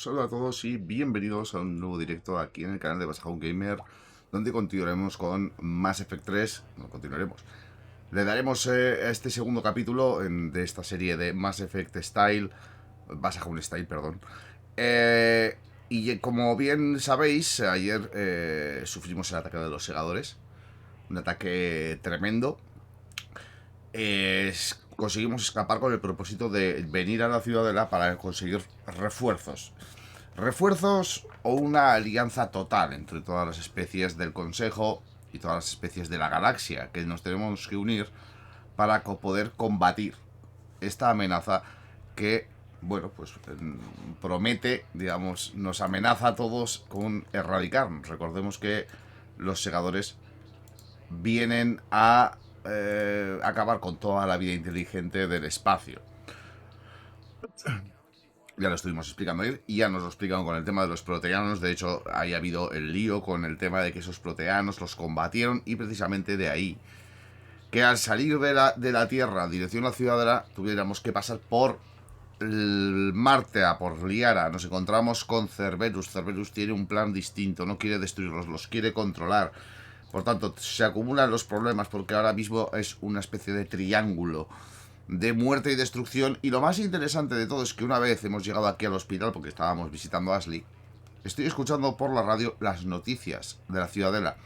Saludos a todos y bienvenidos a un nuevo directo aquí en el canal de Basajaun Gamer, donde continuaremos con Mass Effect 3. No continuaremos. Le daremos a este segundo capítulo de esta serie de Mass Effect Style, Basajaun Style, perdón. Y como bien sabéis, ayer sufrimos el ataque de los segadores, un ataque tremendo. Conseguimos escapar con el propósito de venir a la Ciudadela para conseguir refuerzos. Refuerzos o una alianza total entre todas las especies del Consejo y todas las especies de la galaxia, que nos tenemos que unir para poder combatir esta amenaza que, bueno, pues promete, digamos, nos amenaza a todos con erradicar. Recordemos que los segadores vienen a acabar con toda la vida inteligente del espacio. Ya lo estuvimos explicando ayer y ya nos lo explicaron con el tema de los proteanos. De hecho, ahí ha habido el lío con el tema de que esos proteanos los combatieron y precisamente de ahí que al salir de la Tierra en dirección a la Ciudadela tuviéramos que pasar por el Marte, por Liara. Nos encontramos con Cerberus. Cerberus tiene un plan distinto, no quiere destruirlos, los quiere controlar. Por tanto, se acumulan los problemas porque ahora mismo es una especie de triángulo de muerte y destrucción. Y lo más interesante de todo es que una vez hemos llegado aquí al hospital, porque estábamos visitando a Ashley, estoy escuchando por la radio las noticias de la Ciudadela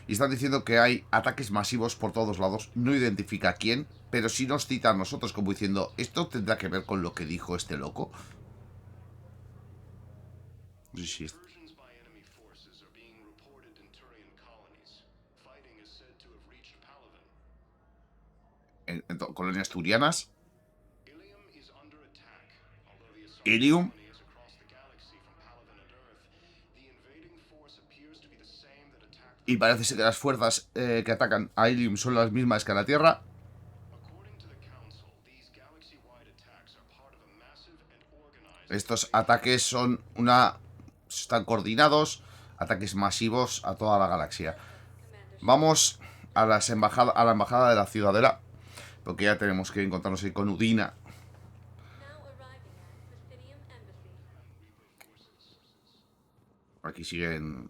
y están diciendo que hay ataques masivos por todos lados. No identifica quién, pero sí nos cita a nosotros como diciendo, ¿esto tendrá que ver con lo que dijo este loco? Sí, sí. En colonias turianas. Ilium. Y parece ser que las fuerzas que atacan a Ilium son las mismas que a la Tierra. Estos ataques son están coordinados, ataques masivos a toda la galaxia. Vamos a la embajada de la Ciudadela, porque ya tenemos que encontrarnos ahí con Udina. Aquí siguen.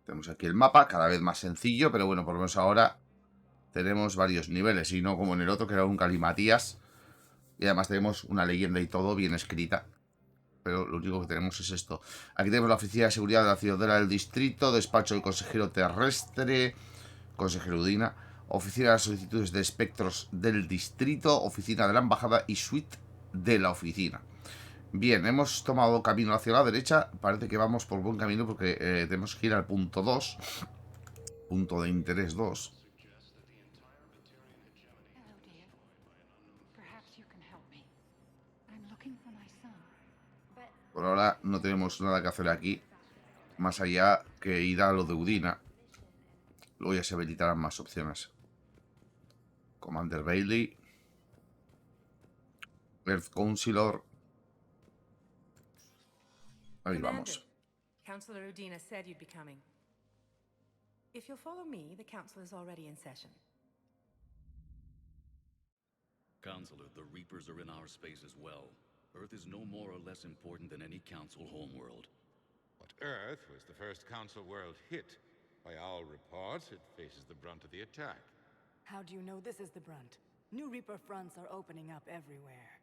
Tenemos aquí el mapa, cada vez más sencillo, pero bueno, por lo menos ahora tenemos varios niveles, y no como en el otro, que era un Calimatías. Y además tenemos una leyenda y todo bien escrita. Pero lo único que tenemos es esto. Aquí tenemos la Oficina de Seguridad de la Ciudadela del Distrito, despacho del consejero terrestre, consejero Udina, oficina de solicitudes de espectros del distrito, oficina de la embajada y suite de la oficina. Bien, hemos tomado camino hacia la derecha. Parece que vamos por buen camino porque tenemos que ir al punto 2. Punto de interés 2. Por ahora no tenemos nada que hacer aquí, más allá que ir a lo de Udina. Luego ya se habilitarán más opciones. Commander Bailey, Earth Councilor. Ahí vamos. Councillor Udina said you'd be coming. If you'll follow me, the council is already in session. Counselor, the Reapers are in our space as well. Earth is no more or less important than any council homeworld. But Earth was the first council world hit. By all reports, it faces the brunt of the attack. How do you know this is the brunt? New Reaper fronts are opening up everywhere.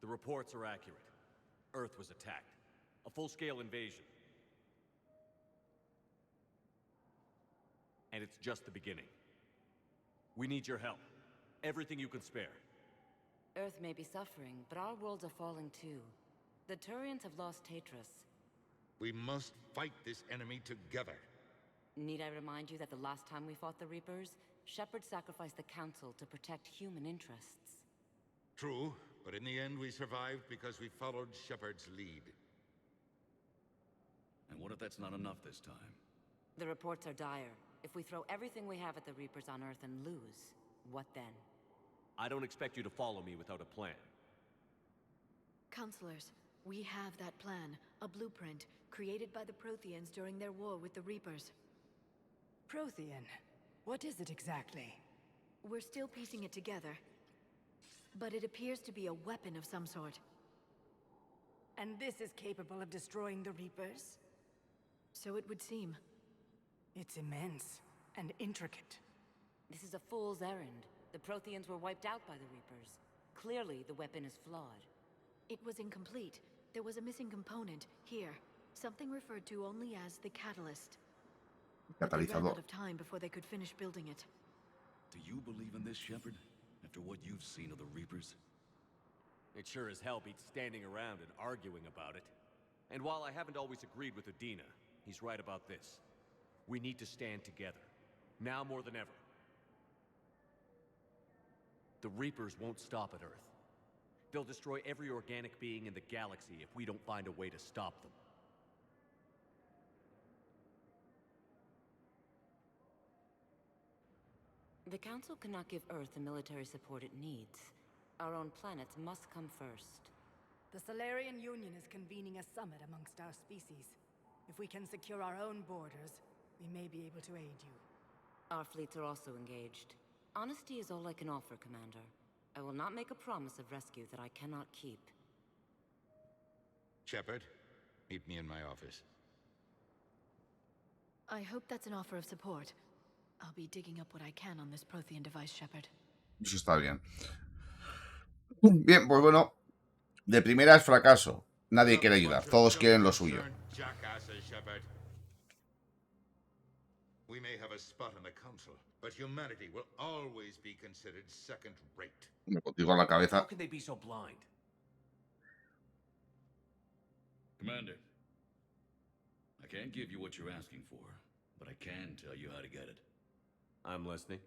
The reports are accurate. Earth was attacked. A full-scale invasion. And it's just the beginning. We need your help. Everything you can spare. Earth may be suffering, but our worlds are falling too. The Turians have lost Tetris. We must fight this enemy together. Need I remind you that the last time we fought the Reapers, Shepard sacrificed the Council to protect human interests? True, but in the end we survived because we followed Shepard's lead. And what if that's not enough this time? The reports are dire. If we throw everything we have at the Reapers on Earth and lose, what then? I don't expect you to follow me without a plan. Counselors, we have that plan, a blueprint, created by the Protheans during their war with the Reapers. Prothean? What is it exactly? We're still piecing it together. but it appears to be a weapon of some sort. And this is capable of destroying the Reapers? So it would seem. It's immense and intricate. This is a fool's errand. The Protheans were wiped out by the Reapers. Clearly, the weapon is flawed. It was incomplete. There was a missing component, here. Something referred to only as the catalyst. But they ran Catalizador. out of time before they could finish building it. Do you believe in this, Shepard? After what you've seen of the Reapers? It sure as hell beats standing around and arguing about it. And while I haven't always agreed with Udina, he's right about this. We need to stand together. Now more than ever. The Reapers won't stop at Earth. They'll destroy every organic being in the galaxy if we don't find a way to stop them. The Council cannot give Earth the military support it needs. Our own planets must come first. The Solarian Union is convening a summit amongst our species. If we can secure our own borders, we may be able to aid you. Our fleets are also engaged. Honesty is all I can offer, Commander. I will not make a promise of rescue that I cannot keep. Shepard, meet me in my office. I hope that's an offer of support. I'll be digging up what I can on this Prothean device, Shepard. Eso está bien. Bien, pues bueno, de primera es fracaso. Nadie quiere ayudar, todos quieren lo suyo. Jackasses, Shepard. We may have a spot in the council, but humanity will always be considered second-rate. Me contigo a la How cabeza. can they be so blind? Commander, I can't give you what you're asking for, but I can tell you how to get it. I'm listening.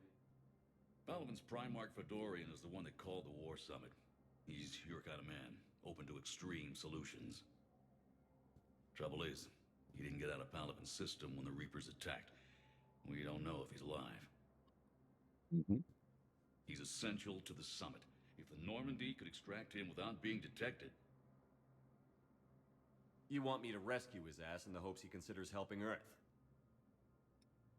Palaven's Primarch Fedorian is the one that called the war summit. He's your kind of man, open to extreme solutions. Trouble is, he didn't get out of Palaven's system when the Reapers attacked. We don't know if he's alive. He's essential to the summit. If the Normandy could extract him without being detected... You want me to rescue his ass in the hopes he considers helping Earth?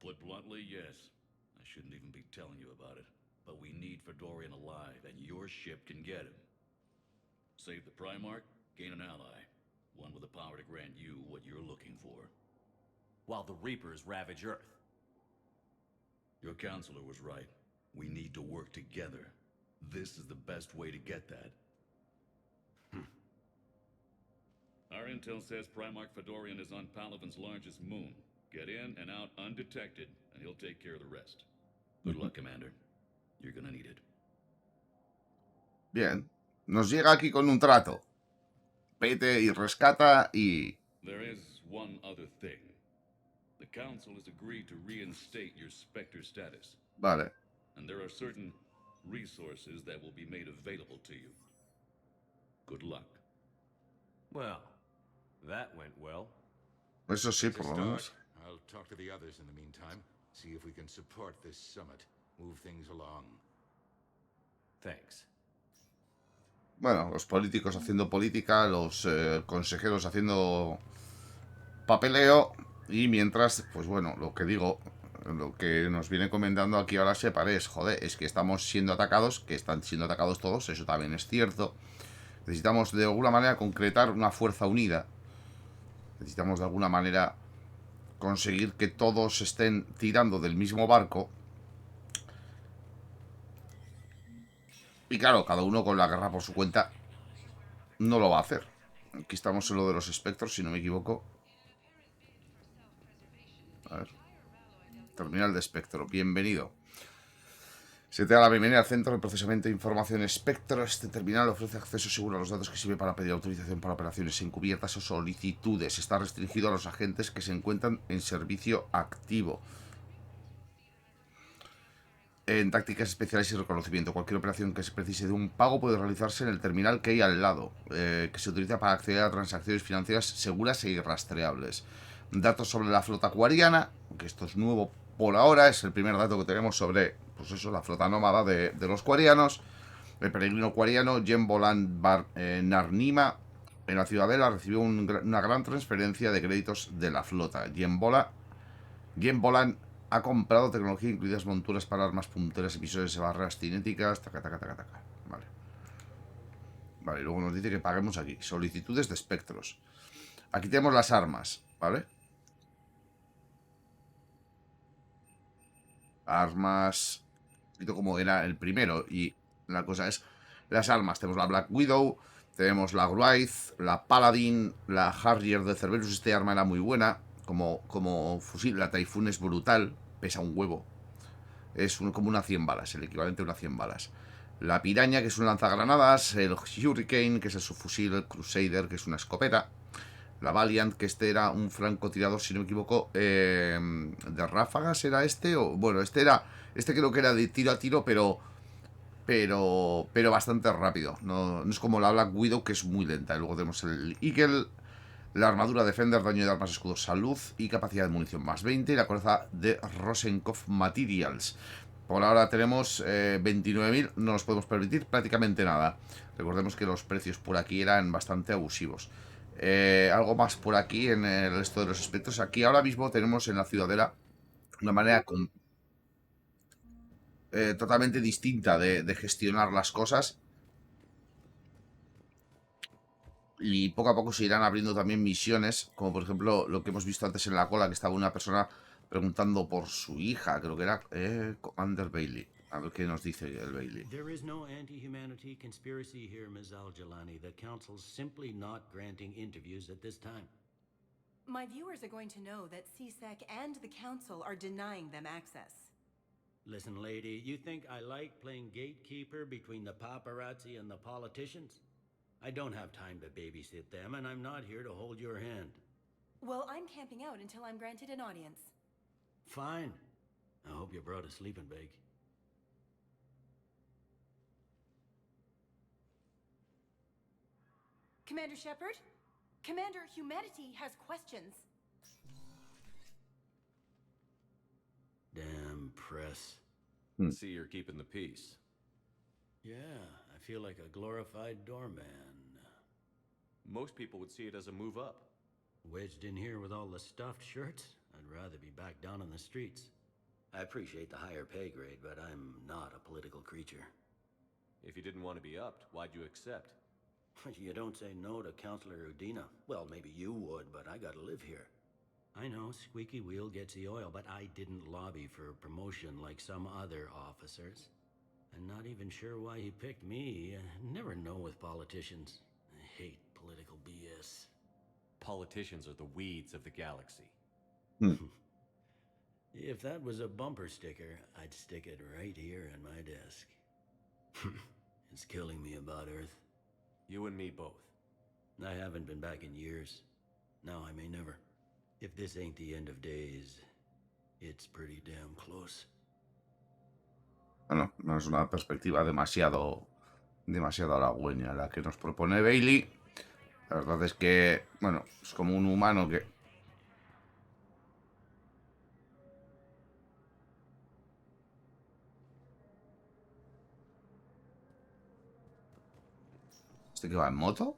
Put bluntly, yes. I shouldn't even be telling you about it. But we need Fedorian alive, and your ship can get him. Save the Primarch, gain an ally. One with the power to grant you what you're looking for. While the Reapers ravage Earth. Your counselor was right. We need to work together. This is the best way to get that. Our intel says Primarch Fedorian is on Palaven's largest moon. Get in and out undetected, and he'll take care of the rest. Good luck, Commander. You're gonna need it. Bien, nos llega aquí con un trato. Vete y rescata y... There is one other thing. The Council has agreed to reinstate your Spectre status. Vale. And there are certain resources that will be made available to you. Good luck. Well, that went well. Eso sí, It's a por lo menos. start. I'll talk to the others in the meantime. See if we can support this summit. Move things along. Thanks. Bueno, los políticos haciendo política, los consejeros haciendo papeleo y mientras, pues bueno, lo que digo, lo que nos viene comentando aquí ahora Shepard es, joder, es que estamos siendo atacados, que están siendo atacados todos, eso también es cierto. Necesitamos de alguna manera concretar una fuerza unida. Necesitamos de alguna manera conseguir que todos estén tirando del mismo barco. Y claro, cada uno con la guerra por su cuenta no lo va a hacer. Aquí estamos en lo de los espectros, si no me equivoco. A ver. Terminal de espectro. Bienvenido. Se te da la bienvenida al Centro de Procesamiento de Información Espectro. Este terminal ofrece acceso seguro a los datos que sirve para pedir autorización para operaciones encubiertas o solicitudes. Está restringido a los agentes que se encuentran en servicio activo. En tácticas especiales y reconocimiento, cualquier operación que se precise de un pago puede realizarse en el terminal que hay al lado, que se utiliza para acceder a transacciones financieras seguras e irrastreables. Datos sobre la flota acuariana, que esto es nuevo por ahora, es el primer dato que tenemos sobre, pues eso, la flota nómada de los cuarianos. El peregrino acuariano ᴘᴜᴇᴅᴇᴱ Narnima en la Ciudadela recibió una gran transferencia de créditos de la flota. ᴘᴜᴇᴅᴇᴱ ha comprado tecnología, incluidas monturas para armas punteras, emisores de barreras cinéticas, taca. Vale. Vale, y luego nos dice que paguemos aquí. Solicitudes de espectros. Aquí tenemos las armas, ¿vale? Armas... como era el primero. Y la cosa es... Las armas. Tenemos la Black Widow, tenemos la Wraith, la Paladin, la Harrier de Cerberus. Este arma era muy buena. Como fusil. La Typhoon es brutal. Pesa un huevo. Es como una 100 balas, el equivalente a una 100 balas. La Piraña, que es un lanzagranadas. El Hurricane, que es el subfusil. El Crusader, que es una escopeta. La Valiant, que este era un francotirador, si no me equivoco, de ráfagas, ¿era este? O, bueno, este creo que era de tiro a tiro, pero bastante rápido. No es como la Black Widow, que es muy lenta. Y luego tenemos el Eagle, la armadura Defender, daño de armas, escudos, salud y capacidad de munición más 20. Y la coraza de Rosenkopf Materials. Por ahora tenemos 29.000, no nos podemos permitir prácticamente nada. Recordemos que los precios por aquí eran bastante abusivos. Algo más por aquí en el resto de los aspectos. Aquí ahora mismo tenemos en la Ciudadela una manera totalmente distinta de gestionar las cosas. Y poco a poco se irán abriendo también misiones, como por ejemplo lo que hemos visto antes en la cola, que estaba una persona preguntando por su hija, creo que era Commander Bailey. A ver qué nos dice el Bailey. There is no anti-humanity conspiracy here, Ms. Al-Jalani. The Council's simply not granting interviews at this time. My viewers are going to know that CSEC and the Council are denying them access. Listen, lady, you think I like playing gatekeeper between the paparazzi and the politicians? I don't have time to babysit them, and I'm not here to hold your hand. Well, I'm camping out until I'm granted an audience. Fine. I hope you brought a sleeping bag. Commander Shepard? Commander, humanity has questions. Damn press. See, you're keeping the peace. Yeah, I feel like a glorified doorman. Most people would see it as a move up. Wedged in here with all the stuffed shirts, I'd rather be back down on the streets. I appreciate the higher pay grade, but I'm not a political creature. If you didn't want to be upped, why'd you accept? You don't say no to Counselor Udina. Well, maybe you would, but I gotta live here. I know, squeaky wheel gets the oil, but I didn't lobby for promotion like some other officers. I'm not even sure why he picked me. I never know with politicians. I hate political BS. Politicians are the weeds of the galaxy. If that was a bumper sticker, I'd stick it right here in my desk. It's killing me about Earth. You and me both. I haven't been back in years. Now I may never. If this ain't the end of days, it's pretty damn close. Bueno, no es una perspectiva demasiado halagüeña la que nos propone Bailey. La verdad es que, bueno, es como un humano que... ¿Este que va en moto?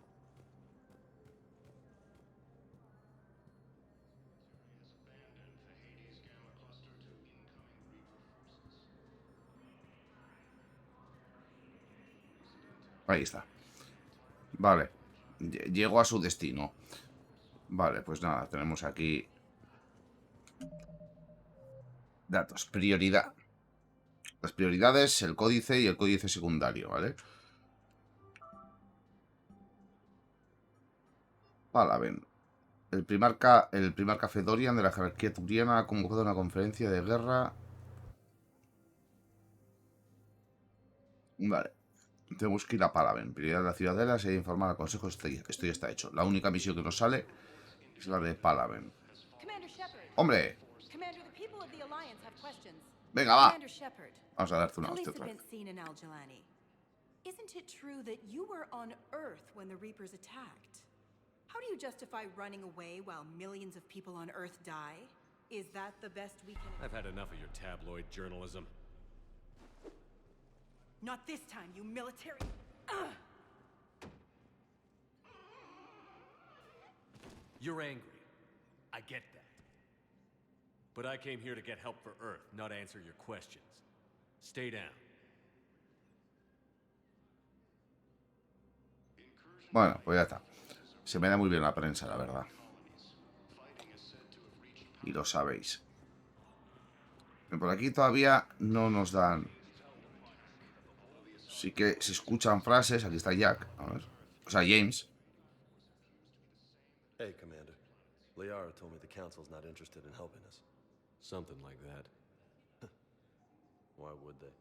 Ahí está. Vale. Llego a su destino. Vale, pues nada, tenemos aquí datos. Prioridad. Las prioridades, el códice y el códice secundario, ¿vale? Palaven. El primarca Fedorian de la jerarquía turiana ha convocado una conferencia de guerra. Vale. Tenemos que ir a Palaven. Prioridad de la Ciudadela se informar al Consejo. Esto ya está hecho. La única misión que nos sale es la de Palaven. ¡Hombre! Venga, va. Vamos a darte una hostia otra vez. Isn't it true that you were on Earth when the Reapers attacked? How do you justify running away while millions of people on Earth die? Is that the best we can... I've had enough of your tabloid journalism. Not this time, you military... You're angry. I get that. But I came here to get help for Earth, not answer your questions. Stay down. Bueno, pues ya está. Se me da muy bien la prensa, la verdad. Y lo sabéis. Por aquí todavía no nos dan. Sí que se escuchan frases. Aquí está Jack. A ver. O sea, James. Hey, Commander. Liara told me the Council's not interested in helping us. Something like that. Why would they?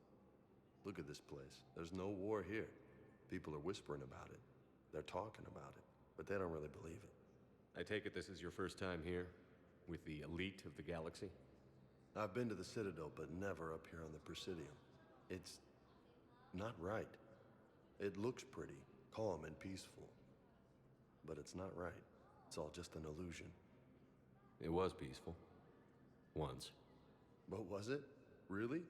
Look at this place. There's no war here. People are whispering about it. They're talking about it, but they don't really believe it. I take it this is your first time here? With the elite of the galaxy? I've been to the Citadel, but never up here on the Presidium. It's not right. It looks pretty, calm and peaceful. But it's not right. It's all just an illusion. It was peaceful. Once. But was it? Really?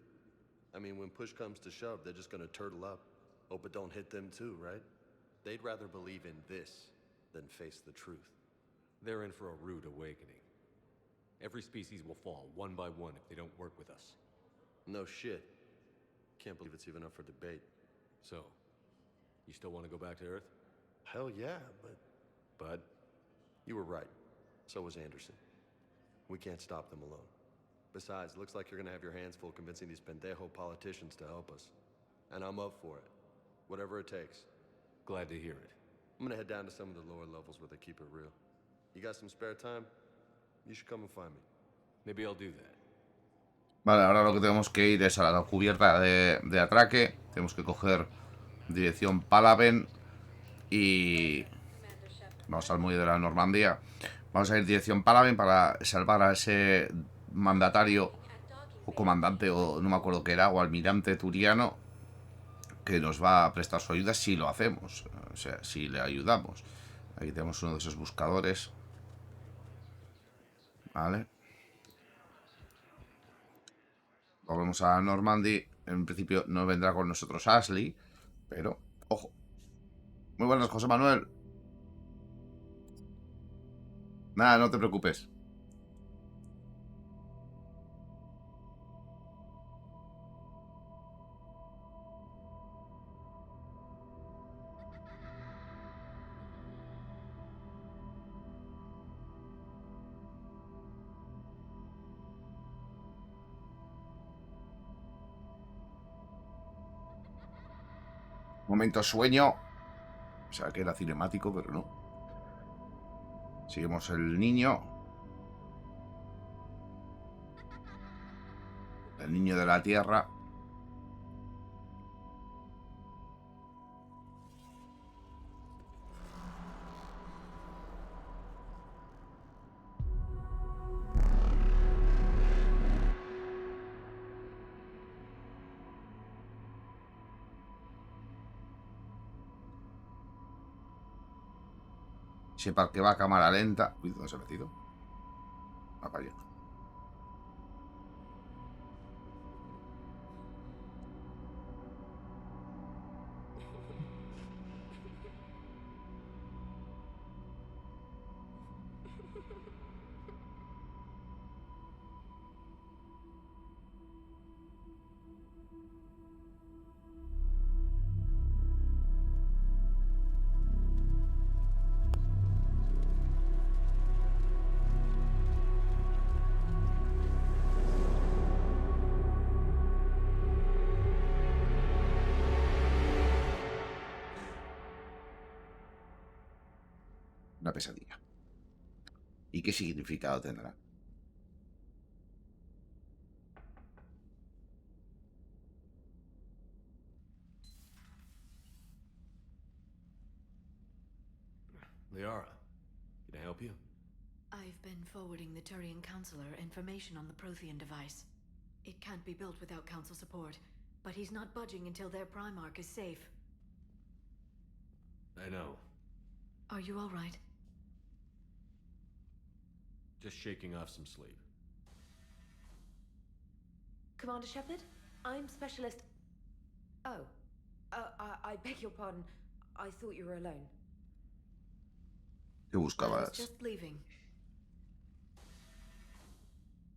I mean, when push comes to shove, they're just gonna turtle up. Hope it don't hit them too, right? They'd rather believe in this than face the truth. They're in for a rude awakening. Every species will fall, one by one, if they don't work with us. No shit. Can't believe it's even up for debate. So, you still want to go back to Earth? Hell yeah, but... But? You were right. So was Anderson. We can't stop them alone. Besides, looks like you're gonna have your hands full convincing these pendejo politicians to help us. And I'm up for it. Whatever it takes. Glad to hear it. I'm gonna head down to some of the lower levels where they keep it real. You got some spare time? You should come and find me. Maybe I'll do that. Vale, ahora lo que tenemos que ir es a la cubierta de ataque. Tenemos que coger dirección Palaven. Y vamos al muelle de la Normandía. Vamos a ir dirección Palaven para salvar a ese mandatario o comandante, o no me acuerdo qué era, o almirante turiano, que nos va a prestar su ayuda si lo hacemos, o sea, si le ayudamos. Aquí tenemos uno de esos buscadores. Vale. Volvemos a Normandy. En principio no vendrá con nosotros Ashley, pero, ojo. Muy buenas, José Manuel. Nada, no te preocupes. Momento sueño. O sea, que era cinemático, pero no. Seguimos el niño. El niño de la Tierra. Sepa que va a cámara lenta. Uy, ¿dónde se ha metido? Va para allá. Una pesadilla. ¿Y qué significado tendrá? Liara, can I help you? I've been forwarding the Turian Counselor information on the Prothean device. It can't be built without Council support, but he's not budging until their Primarch is safe. I know. Are you all right? Just shaking off some sleep. Commander Shepard? I'm Specialist... Oh. I beg your pardon. I thought you were alone. ¿Qué I was buscabas? just leaving.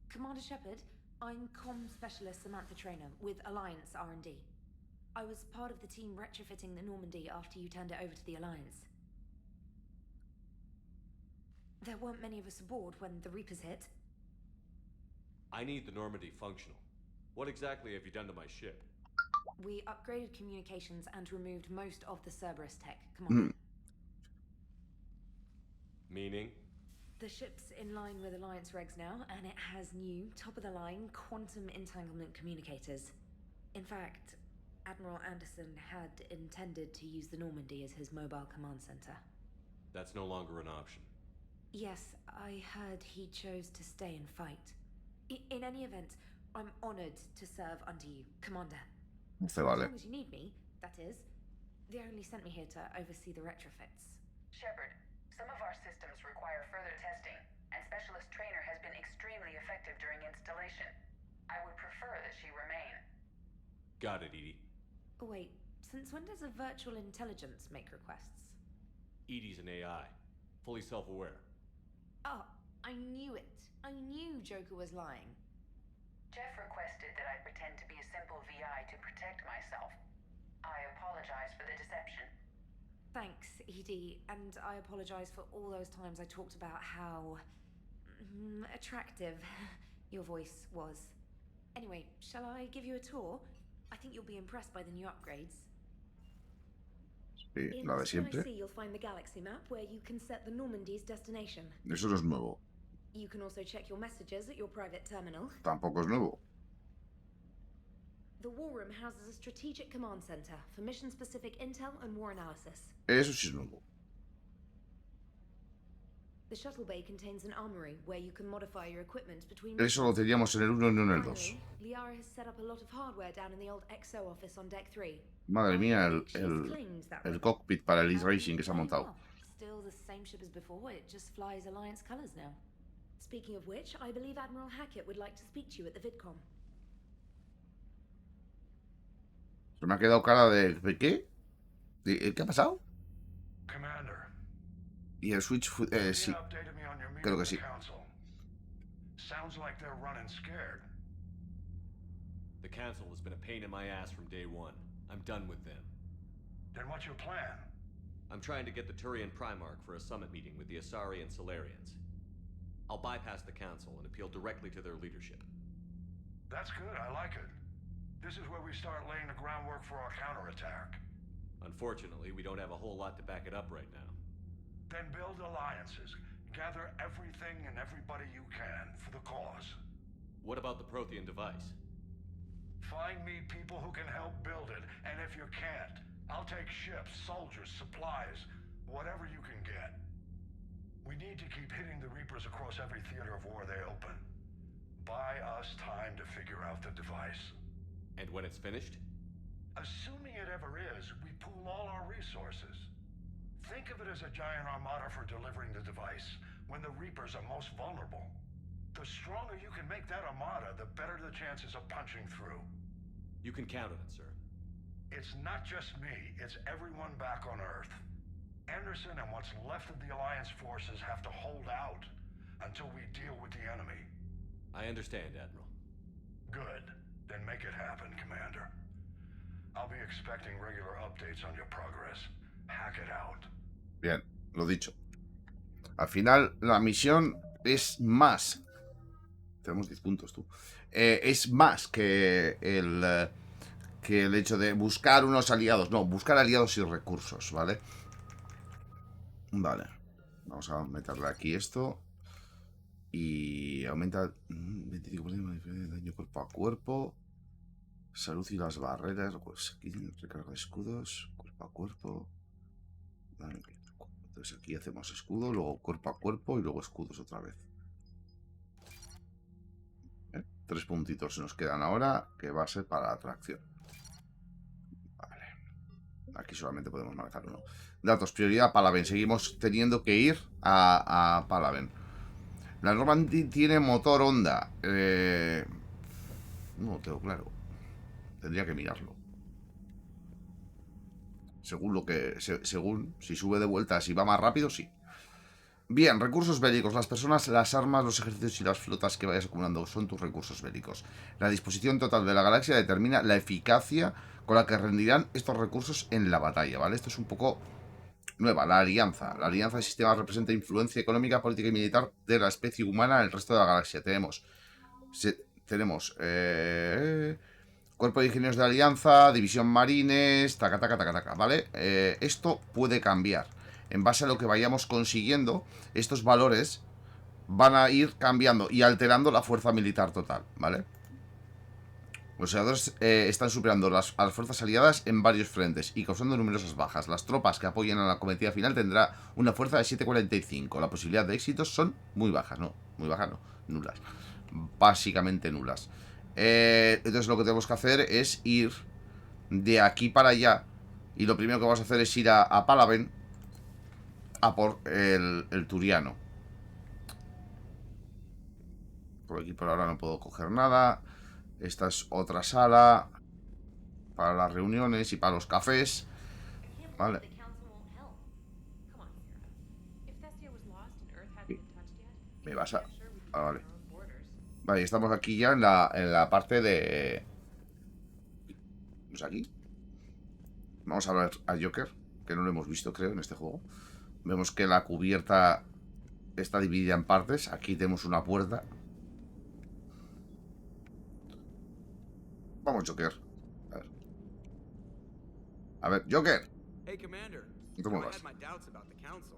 Commander Shepard, I'm Comm Specialist Samantha Trainer with Alliance R&D. I was part of the team retrofitting the Normandy after you turned it over to the Alliance. There weren't many of us aboard when the Reapers hit. I need the Normandy functional. What exactly have you done to my ship? We upgraded communications and removed most of the Cerberus tech. Commander. Meaning? The ship's in line with Alliance regs now, and it has new, top-of-the-line quantum entanglement communicators. In fact, Admiral Anderson had intended to use the Normandy as his mobile command center. That's no longer an option. Yes, I heard he chose to stay and fight. In any event, I'm honored to serve under you, Commander. Se vale. As long as you need me, that is. They only sent me here to oversee the retrofits. Shepard, some of our systems require further testing, and Specialist Trainer has been extremely effective during installation. I would prefer that she remain. Got it, Edie. Wait, since when does a virtual intelligence make requests? Edie's an AI, fully self-aware. Oh, I knew it. I knew Joker was lying. Jeff requested that I pretend to be a simple VI to protect myself. I apologize for the deception. Thanks, Edie, and I apologize for all those times I talked about how attractive your voice was. Anyway, shall I give you a tour? I think you'll be impressed by the new upgrades. Sí, In la de siempre. CIC, you'll find the galaxy map where you can set the Normandy's destination. Eso no es nuevo. You can also check your messages at your private terminal. Tampoco es nuevo. The War Room houses a strategic command center for mission-specific intel and war analysis. Eso sí es nuevo. The shuttle bay contains an armory where you can modify your equipment between... Eso lo teníamos en el 1 y no en el 2. Finally, Liara has set up a lot of hardware down in the old XO office on deck 3. Madre mía, el cockpit para el Racing que se ha montado. Still the same ship as before, it just flies Alliance colors now. Speaking of which, I believe Admiral Hackett would like to speak to you at the VidCon. Se me ha quedado cara de ¿qué? ¿Qué ha pasado? Commander. Y el Switch sí. Creo que sí. Sounds like they're running scared. The Council has been a pain in my ass from day one. I'm done with them. Then what's your plan? I'm trying to get the Turian Primarch for a summit meeting with the Asari and Solarians. I'll bypass the Council and appeal directly to their leadership. That's good, I like it. This is where we start laying the groundwork for our counterattack. Unfortunately, we don't have a whole lot to back it up right now. Then build alliances. Gather everything and everybody you can for the cause. What about the Prothean device? Find me people who can help build it, and if you can't, I'll take ships, soldiers, supplies, whatever you can get. We need to keep hitting the Reapers across every theater of war they open. Buy us time to figure out the device. And when it's finished? Assuming it ever is, we pool all our resources. Think of it as a giant armada for delivering the device when the Reapers are most vulnerable. The stronger you can make that armada, the better the chances of punching through. You can count on it, sir. It's not just me, it's everyone back on Earth. Anderson and what's left of the Alliance forces have to hold out until we deal with the enemy. I understand, Admiral. Good. Then make it happen, Commander. I'll be expecting regular updates on your progress. Hack it out. Bien, lo dicho. Al final, la misión es más. Tenemos 10 puntos, tú. Es más que el hecho de buscar unos aliados. No, buscar aliados y recursos, ¿vale? Vale. Vamos a meterle aquí esto. Y aumenta 25% de daño cuerpo a cuerpo. Salud y las barreras. Pues aquí recarga de escudos. Cuerpo a cuerpo. Vale. Entonces aquí hacemos escudo, luego cuerpo a cuerpo y luego escudos otra vez. 3 puntitos se nos quedan ahora, que va a ser para la atracción. Vale. Aquí solamente podemos marcar uno. Datos, prioridad Palaven. Seguimos teniendo que ir a Palaven. La Normandy tiene motor Honda. No lo tengo claro. Tendría que mirarlo. Según si sube de vuelta, si va más rápido, sí. Bien, recursos bélicos. Las personas, las armas, los ejércitos y las flotas que vayas acumulando son tus recursos bélicos. La disposición total de la galaxia determina la eficacia con la que rendirán estos recursos en la batalla, ¿vale? Esto es un poco Nueva, la alianza. La alianza de sistemas representa influencia económica, política y militar de la especie humana en el resto de la galaxia. Tenemos cuerpo de ingenieros de la alianza, división marines, taca, taca, taca, taca, ¿vale? Esto puede cambiar. En base a lo que vayamos consiguiendo, estos valores van a ir cambiando y alterando la fuerza militar total, ¿vale? Los segadores están superando a las fuerzas aliadas en varios frentes y causando numerosas bajas. Las tropas que apoyen a la comitiva final tendrá una fuerza de 7,45. La posibilidad de éxitos son muy bajas, ¿no? Muy bajas, no, nulas. Básicamente nulas. Entonces lo que tenemos que hacer es ir de aquí para allá. Y lo primero que vamos a hacer es ir a Palaven a por el turiano. Por aquí por ahora no puedo coger nada. Esta es otra sala para las reuniones y para los cafés. Vale. Me vas a... Ah, vale. Vale, estamos aquí ya en la parte de... ¿Vamos aquí? Vamos a ver a Joker, que no lo hemos visto, creo, en este juego. Vemos que la cubierta está dividida en partes. Aquí tenemos una puerta. Vamos, Joker. A ver, Joker. Hey, Commander. ¿Cómo I vas? had my doubts about the council,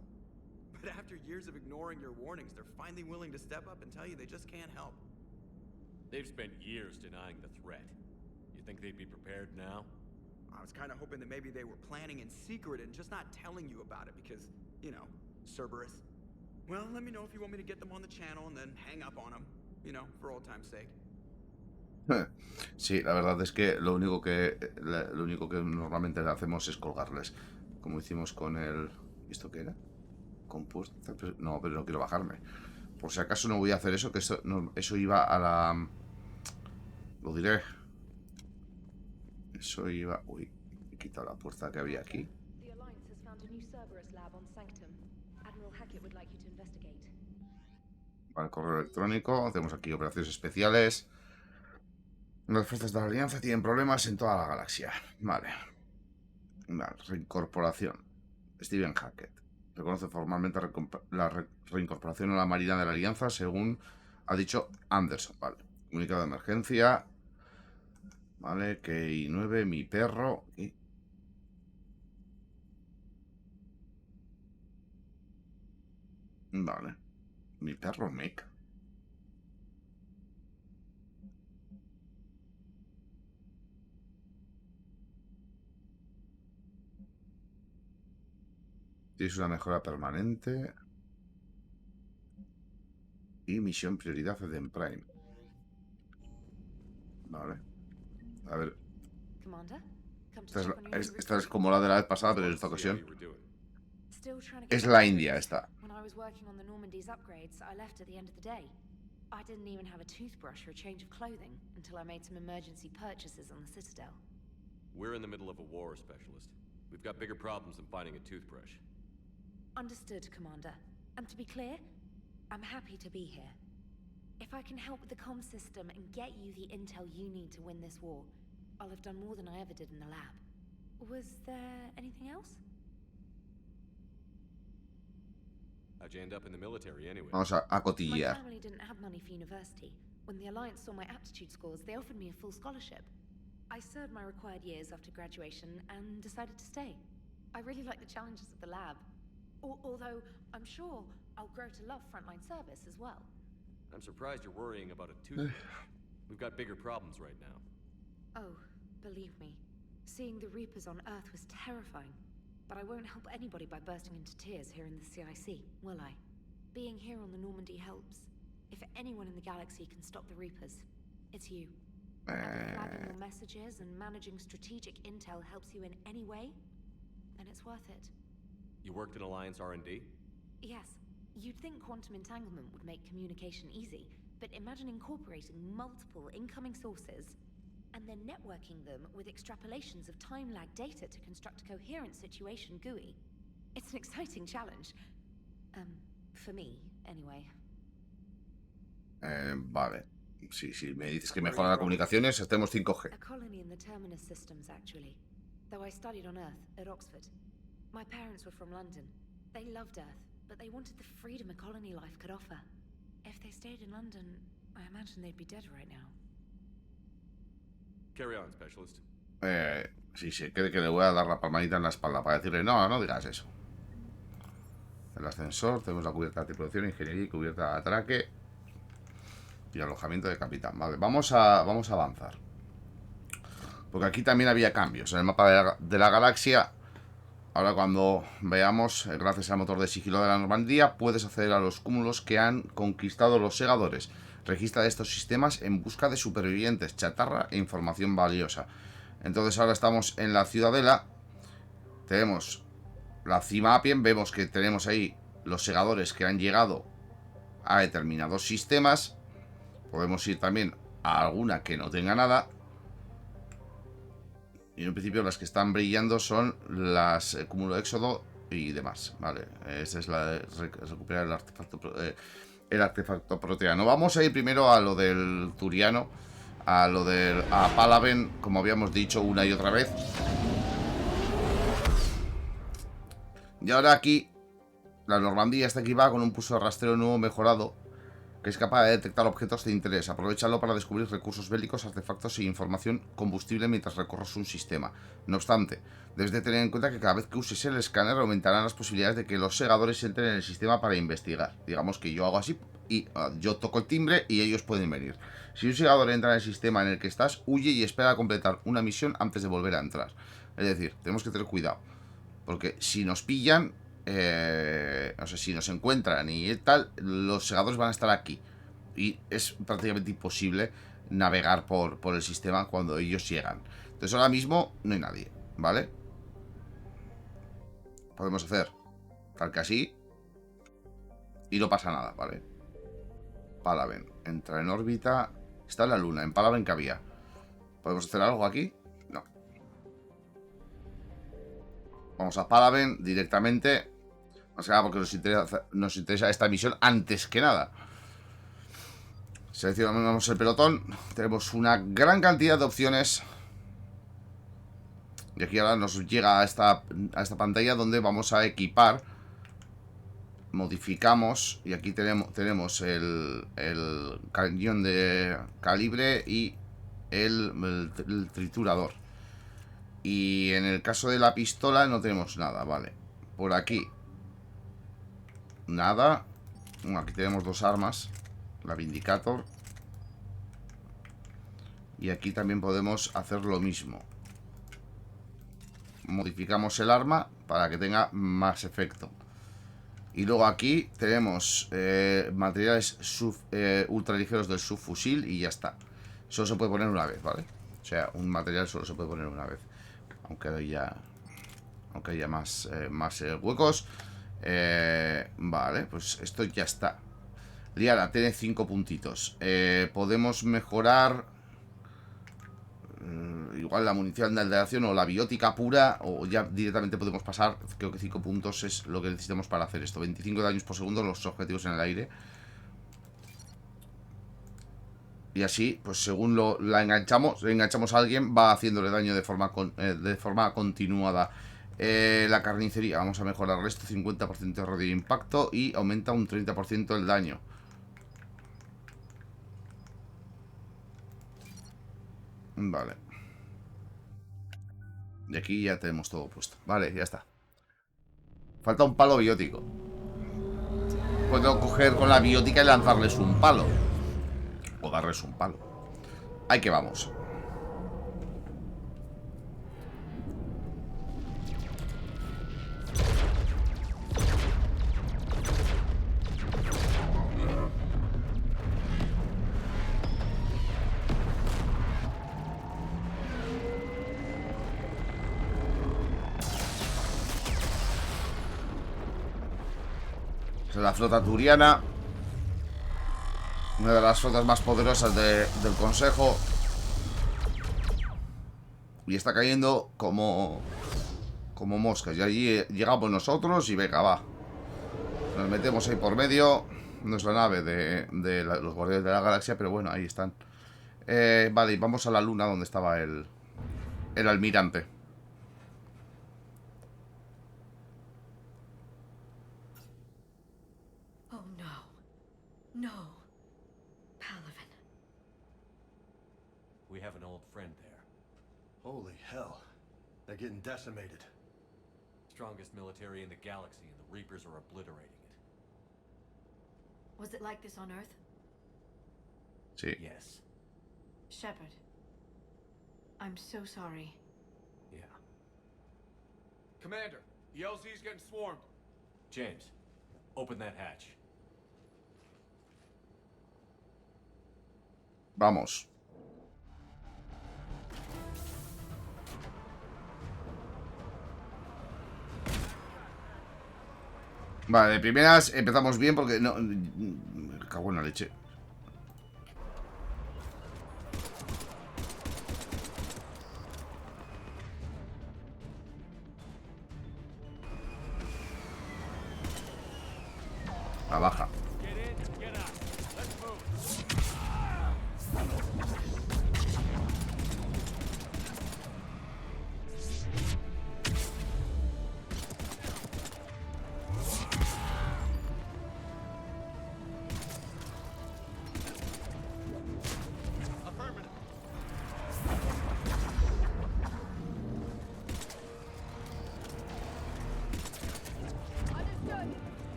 but after years of ignoring your warnings, they're finally willing to step up and tell you they just can't help. They've spent years denying the threat. You think they'd be prepared now? I was kind of hoping that maybe they were planning in secret and just not telling you about it because, you know, Cerberus. Well, let me know if you want me to get them on the channel and then hang up on them, you know, for old time's sake. Sí, la verdad es que lo único que normalmente hacemos es colgarles, como hicimos con el... ¿Esto qué era? Compuesta. No, pero no quiero bajarme. Por si acaso no voy a hacer eso, que eso iba a la... Lo diré. Eso iba... Uy, he quitado la puerta que había aquí. Vale, correo electrónico. Hacemos aquí operaciones especiales. Las fuerzas de la alianza tienen problemas en toda la galaxia. Vale. Vale, reincorporación. Stephen Hackett reconoce formalmente la reincorporación a la marina de la alianza, según ha dicho Anderson. Vale. Comunicado de emergencia. Vale, ⴘ괜ᴇᴜ, mi perro. Y... Vale. Mi perro Mech. Tienes una mejora permanente. Y misión prioridad de Prime. Vale. A ver. Esta es como la de la vez pasada, pero en esta ocasión es la India esta. I didn't even have a toothbrush or a change of clothing until I made some emergency purchases on the Citadel. We're in the middle of a war, Specialist. We've got bigger problems than finding a toothbrush. Understood, Commander. And to be clear, I'm happy to be here. If I can help with the comm system and get you the intel you need to win this war, I'll have done more than I ever did in the lab. Was there anything else? How'd you end up in the military anyway? Vamos a My cotillear. family didn't have money for university. When the Alliance saw my aptitude scores, they offered me a full scholarship. I served my required years after graduation and decided to stay. I really like the challenges of the lab. Although, I'm sure I'll grow to love frontline service as well. I'm surprised you're worrying about a toothbrush. We've got bigger problems right now. Oh, believe me, seeing the Reapers on Earth was terrifying. But I won't help anybody by bursting into tears here in the CIC, will I? Being here on the Normandy helps. If anyone in the galaxy can stop the Reapers, it's you. And if flagging your messages and managing strategic intel helps you in any way, then it's worth it. You worked in Alliance R&D? Yes. You'd think quantum entanglement would make communication easy, but imagine incorporating multiple incoming sources and then networking them with extrapolations of time-lag data to construct a coherent situation GUI. It's an exciting challenge. For me, anyway. Vale. Sí, me dices que mejora las comunicaciones, estemos 5G. A colony in the Terminus systems, actually. Though I studied on Earth, at Oxford. My parents were from London. They loved Earth, but they wanted the freedom a colony life could offer. If they stayed in London, I imagine they'd be dead right now. Carry on, specialist. Sí, sí, cree que le voy a dar la palmadita en la espalda para decirle, no, no digas eso. El ascensor, tenemos la cubierta de tripulación, ingeniería y cubierta de ataque y alojamiento de capitán. Vale, vamos a avanzar. Porque aquí también había cambios en el mapa de la galaxia. Ahora cuando veamos, gracias al motor de sigilo de la Normandía, puedes acceder a los cúmulos que han conquistado los segadores. Registra estos sistemas en busca de supervivientes, chatarra e información valiosa. Entonces ahora estamos en la Ciudadela. Tenemos la cima Apien. Vemos que tenemos ahí los segadores que han llegado a determinados sistemas. Podemos ir también a alguna que no tenga nada. Y en principio las que están brillando son las cúmulo de éxodo y demás. Vale, esta es la de recuperar el artefacto proteano. Vamos a ir primero a lo del Turiano, a Palaven, como habíamos dicho una y otra vez. Y ahora aquí la Normandía está equipada con un pulso de rastreo nuevo mejorado que es capaz de detectar objetos de interés. Aprovechalo para descubrir recursos bélicos, artefactos e información combustible mientras recorres un sistema. No obstante, debes de tener en cuenta que cada vez que uses el escáner aumentarán las posibilidades de que los segadores entren en el sistema para investigar. Digamos que yo hago así y yo toco el timbre y ellos pueden venir. Si un segador entra en el sistema en el que estás, huye y espera a completar una misión antes de volver a entrar. Es decir, tenemos que tener cuidado, porque si nos pillan, no sé, si nos encuentran y tal, los segadores van a estar aquí y es prácticamente imposible navegar por el sistema cuando ellos llegan. Entonces ahora mismo no hay nadie, ¿vale? Podemos hacer tal que así y no pasa nada, ¿vale? Palaven, entra en órbita. Está en la luna, en Palaven que había. ¿Podemos hacer algo aquí? No. Vamos a Palaven directamente. Más que nada porque nos interesa esta misión antes que nada. Seleccionamos el pelotón. Tenemos una gran cantidad de opciones. Y aquí ahora nos llega a esta pantalla donde vamos a equipar. Modificamos. Y aquí tenemos el cañón de calibre y el triturador. Y en el caso de la pistola no tenemos nada, vale. Por aquí nada. Aquí tenemos dos armas. La Vindicator. Y aquí también podemos hacer lo mismo. Modificamos el arma para que tenga más efecto. Y luego aquí tenemos materiales ultraligeros del subfusil y ya está. Solo se puede poner una vez, ¿vale? O sea, un material solo se puede poner una vez. Aunque haya más huecos. Vale, pues esto ya está. Liara tiene 5 puntitos. Podemos mejorar igual la munición de alteración o la biótica pura, o ya directamente podemos pasar. Creo que 5 puntos es lo que necesitamos para hacer esto. 25 daños por segundo los objetivos en el aire. Y así, pues según la enganchamos a alguien, va haciéndole daño de forma continuada. La carnicería, vamos a mejorar esto, 50% de radio de impacto y aumenta un 30% el daño. Vale. Y aquí ya tenemos todo puesto. Vale, ya está. Falta un palo biótico. Puedo coger con la biótica y lanzarles un palo. O darles un palo. Ahí que vamos. La flota turiana, una de las flotas más poderosas del Consejo, y está cayendo como moscas. Y allí llegamos nosotros y venga, va, nos metemos ahí por medio. No es la nave de los guardianes de la galaxia, pero bueno, ahí están. Vale, y vamos a la luna donde estaba el almirante. We have an old friend there. Holy hell. They're getting decimated. Strongest military in the galaxy, and the Reapers are obliterating it. Was it like this on Earth? Sí. Yes. Shepard. I'm so sorry. Yeah. Commander, the LZ's getting swarmed. James, open that hatch. Vamos. Vale, de primeras empezamos bien porque no... Me cago en la leche. La baja.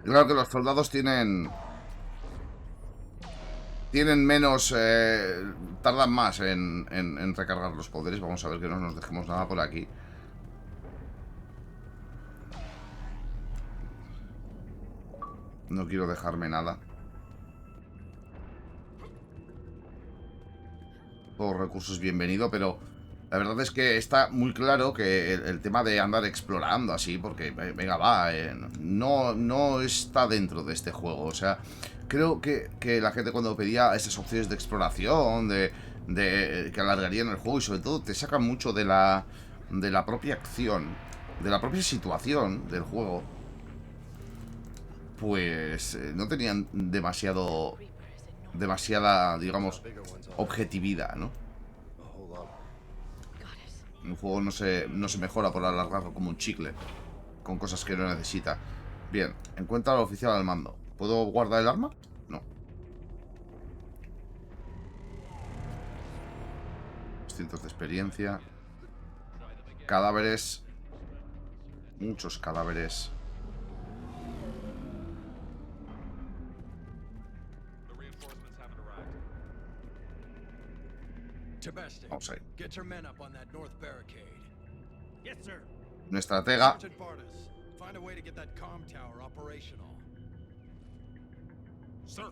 Claro que los soldados tienen menos, tardan más en recargar los poderes. Vamos a ver que no nos dejemos nada por aquí. No quiero dejarme nada. Todo recursos bienvenido, pero la verdad es que está muy claro que el tema de andar explorando así, porque, venga, va, no está dentro de este juego. O sea, creo que la gente cuando pedía esas opciones de exploración, que alargarían el juego y sobre todo te sacan mucho de la propia acción, de la propia situación del juego, pues no tenían demasiada, digamos, objetividad, ¿no? Un juego no se mejora por alargarlo como un chicle, con cosas que no necesita. Bien, encuentra al oficial al mando. ¿Puedo guardar el arma? No. 200 de experiencia. Cadáveres. Muchos cadáveres. Vamos ahí. Un estratega. Sir.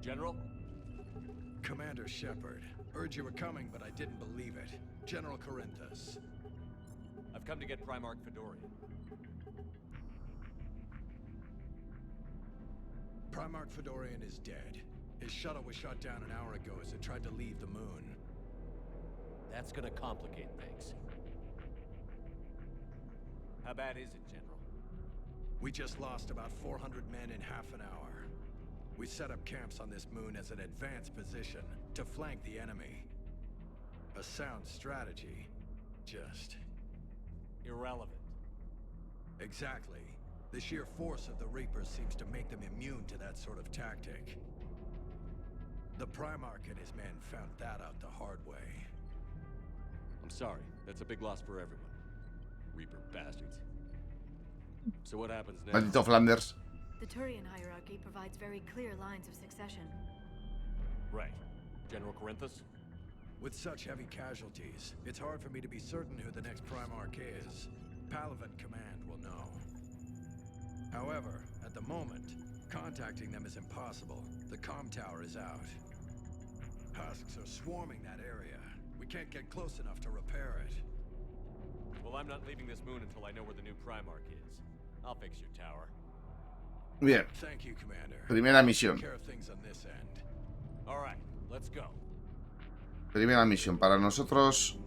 General? Commander Shepard. Heard you were coming, but I didn't believe it. General ⴘᴜᴇᴜ. I've come to get Primarch Fedorian. Primarch Fedorian is dead. His shuttle was shot down an hour ago as it tried to leave the moon. That's gonna complicate things. How bad is it, General? We just lost about 400 men in half an hour. We set up camps on this moon as an advanced position to flank the enemy. A sound strategy. Just... irrelevant. Exactly. The sheer force of the Reapers seems to make them immune to that sort of tactic. The Primarch and his men found that out the hard way. I'm sorry. That's a big loss for everyone. Reaper bastards. So what happens next? Maldito Flanders. The Turian hierarchy provides very clear lines of succession. Right. General ⴘᴜᴜᴜ? With such heavy casualties, it's hard for me to be certain who the next Primarch is. Palaven Command will know. However, at the moment, contacting them is impossible. The comm tower is out. Husks are swarming that area. We can't get close enough to repair it. Well, I'm not leaving this moon until I know where the new Primarch is. I'll fix your tower. Bien. Thank you, Commander. Primera misión. Take care of things on this end. All right, let's go. Primera misión para nosotros.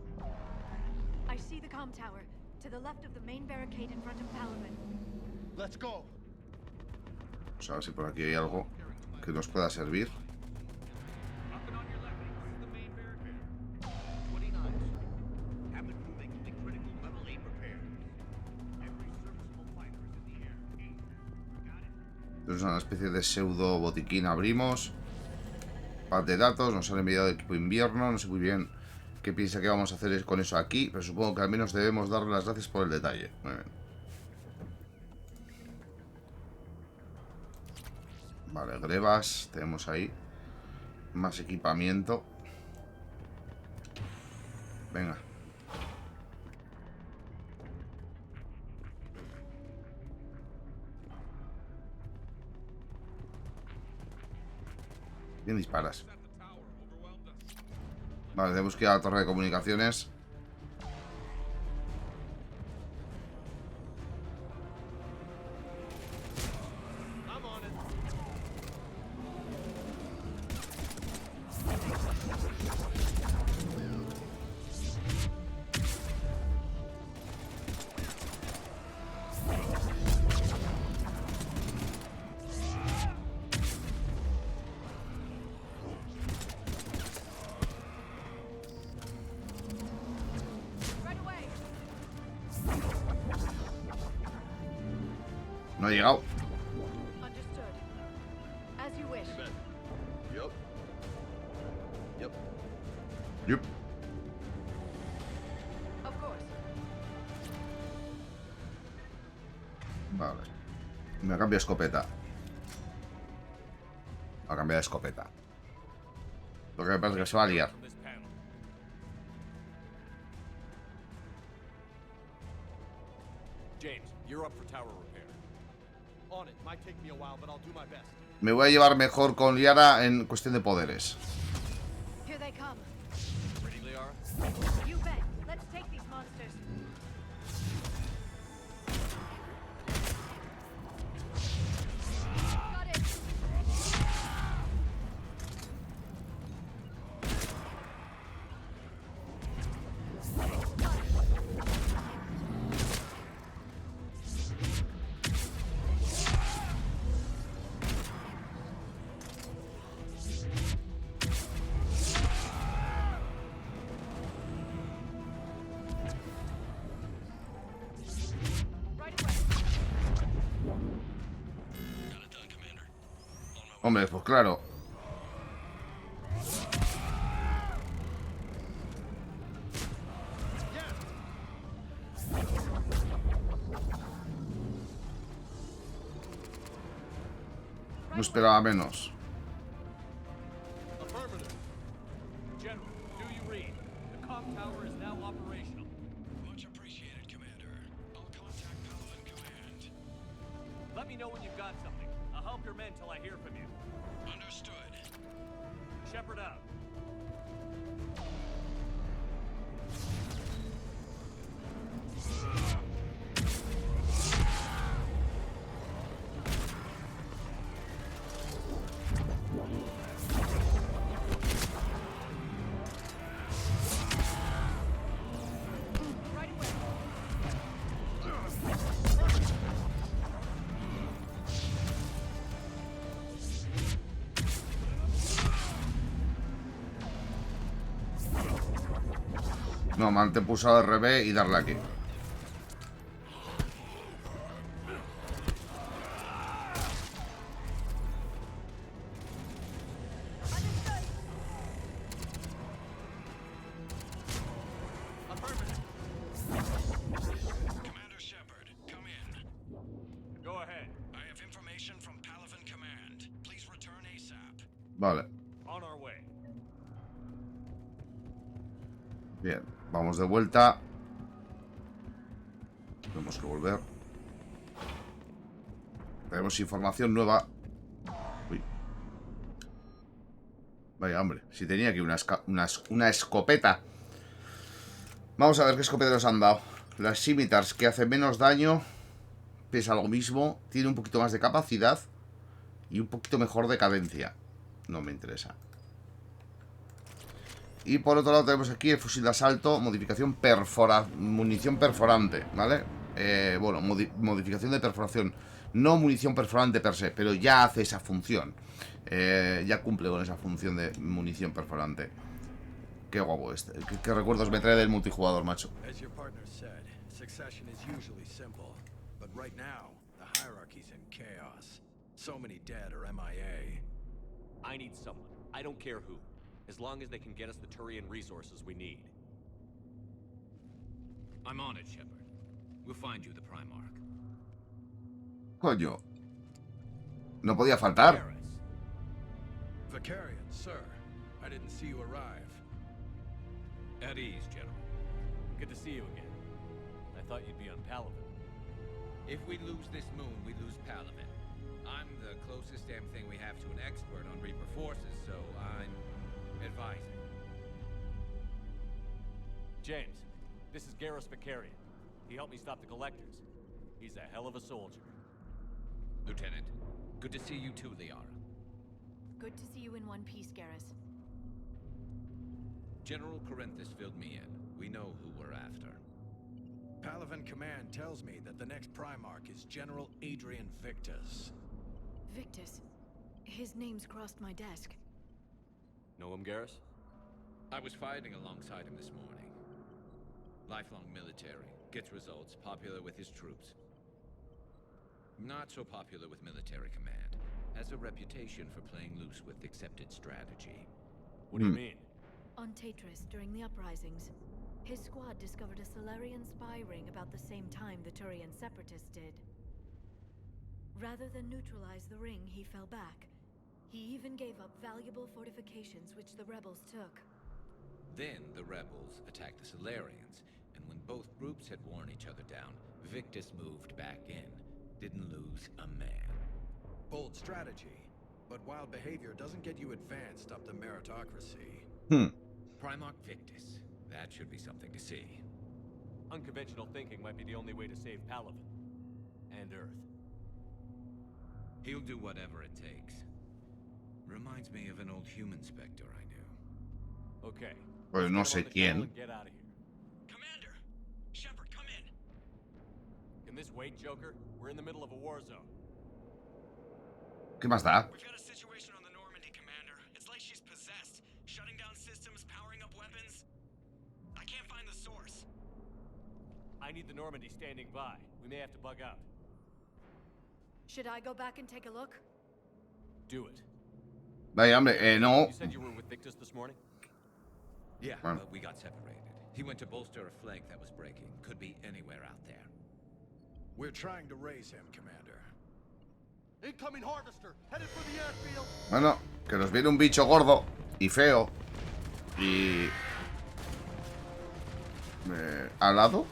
I see the comm tower to the left of the main barricade in front of Palaven. Let's go. Vamos a ver si por aquí hay algo que nos pueda servir. Es una especie de pseudo botiquín. Abrimos. Pad de datos. Nos han enviado equipo invierno. No sé muy bien qué piensa que vamos a hacer con eso aquí. Pero supongo que al menos debemos darle las gracias por el detalle. Muy bien. Vale, grebas. Tenemos ahí más equipamiento. Venga. ¿Quién disparas? Vale, tenemos que ir a la torre de comunicaciones. No ha llegado. Yup. Vale. Me cambio escopeta. A cambiar de escopeta. Lo que me parece que se va a liar. Me voy a llevar mejor con Liara en cuestión de poderes. Hombre, pues claro. No esperaba menos. No, mantén pulsado RB y darle aquí. Vale. Bien, vamos de vuelta. Tenemos que volver. Tenemos información nueva. Uy. Vaya, hombre, si tenía aquí una escopeta. Vamos a ver qué escopeta nos han dado. Las scimitars, que hace menos daño, pesa lo mismo, tiene un poquito más de capacidad y un poquito mejor de cadencia. No me interesa. Y por otro lado tenemos aquí el fusil de asalto, modificación munición perforante, ¿vale? Bueno, modificación de perforación. No munición perforante per se, pero ya hace esa función. Ya cumple con esa función de munición perforante. Qué guapo este. ¿Qué recuerdos me trae del multijugador, macho? So many dead or MIA. I need someone. I don't care who. As long as they can get us the Turian resources we need. I'm on it, Shepard. We'll find you the Primarch. Coño. No podía faltar. Vicarian, sir. I didn't see you arrive. At ease, General. Good to see you again. I thought you'd be on Palaven. If we lose this moon, we lose Palaven. I'm the closest damn thing we have to an expert on Reaper forces, so I'm advising. James, this is Garrus Vicarian. He helped me stop the Collectors. He's a hell of a soldier. Lieutenant, good to see you too, Liara. Good to see you in one piece, Garrus. General Corinthus filled me in. We know who we're after. Palaven Command tells me that the next Primarch is General Adrian Victus. Victus? His name's crossed my desk. Know him, Garrus? I was fighting alongside him this morning. Lifelong military, gets results, popular with his troops. Not so popular with military command. Has a reputation for playing loose with accepted strategy. What do you mean? On Tetris, during the uprisings, his squad discovered a Solarian spy ring about the same time the Turian separatists did. Rather than neutralize the ring, he fell back. He even gave up valuable fortifications which the rebels took. Then the rebels attacked the Solarians, and when both groups had worn each other down, Victus moved back in. Didn't lose a man. Bold strategy, but wild behavior doesn't get you advanced up the meritocracy. Primarch Victus. That should be something to see. Unconventional thinking might be the only way to save Palaven. And Earth. He'll do whatever it takes. Reminds me of an old human Spectre I knew. Okay. Pues no sé quién. Get out of here. Commander! Shepard, come in! Can this wait, Joker? We're in the middle of a war zone. ¿Qué más da? We've got a situation on the Normandy, Commander. It's like she's possessed. Shutting down systems, powering up weapons. I can't find the source. I need the Normandy standing by. We may have to bug out. Should I go back and take a look? Do it. Vaya, hombre, no. You said you were with Victus this morning? Yeah, but we got separated. He went to bolster a flank that was breaking. Could be anywhere out there. We're trying to raise him, Commander. Incoming harvester, headed for the airfield. Bueno, que nos viene un bicho gordo y feo. Y... ¿al lado?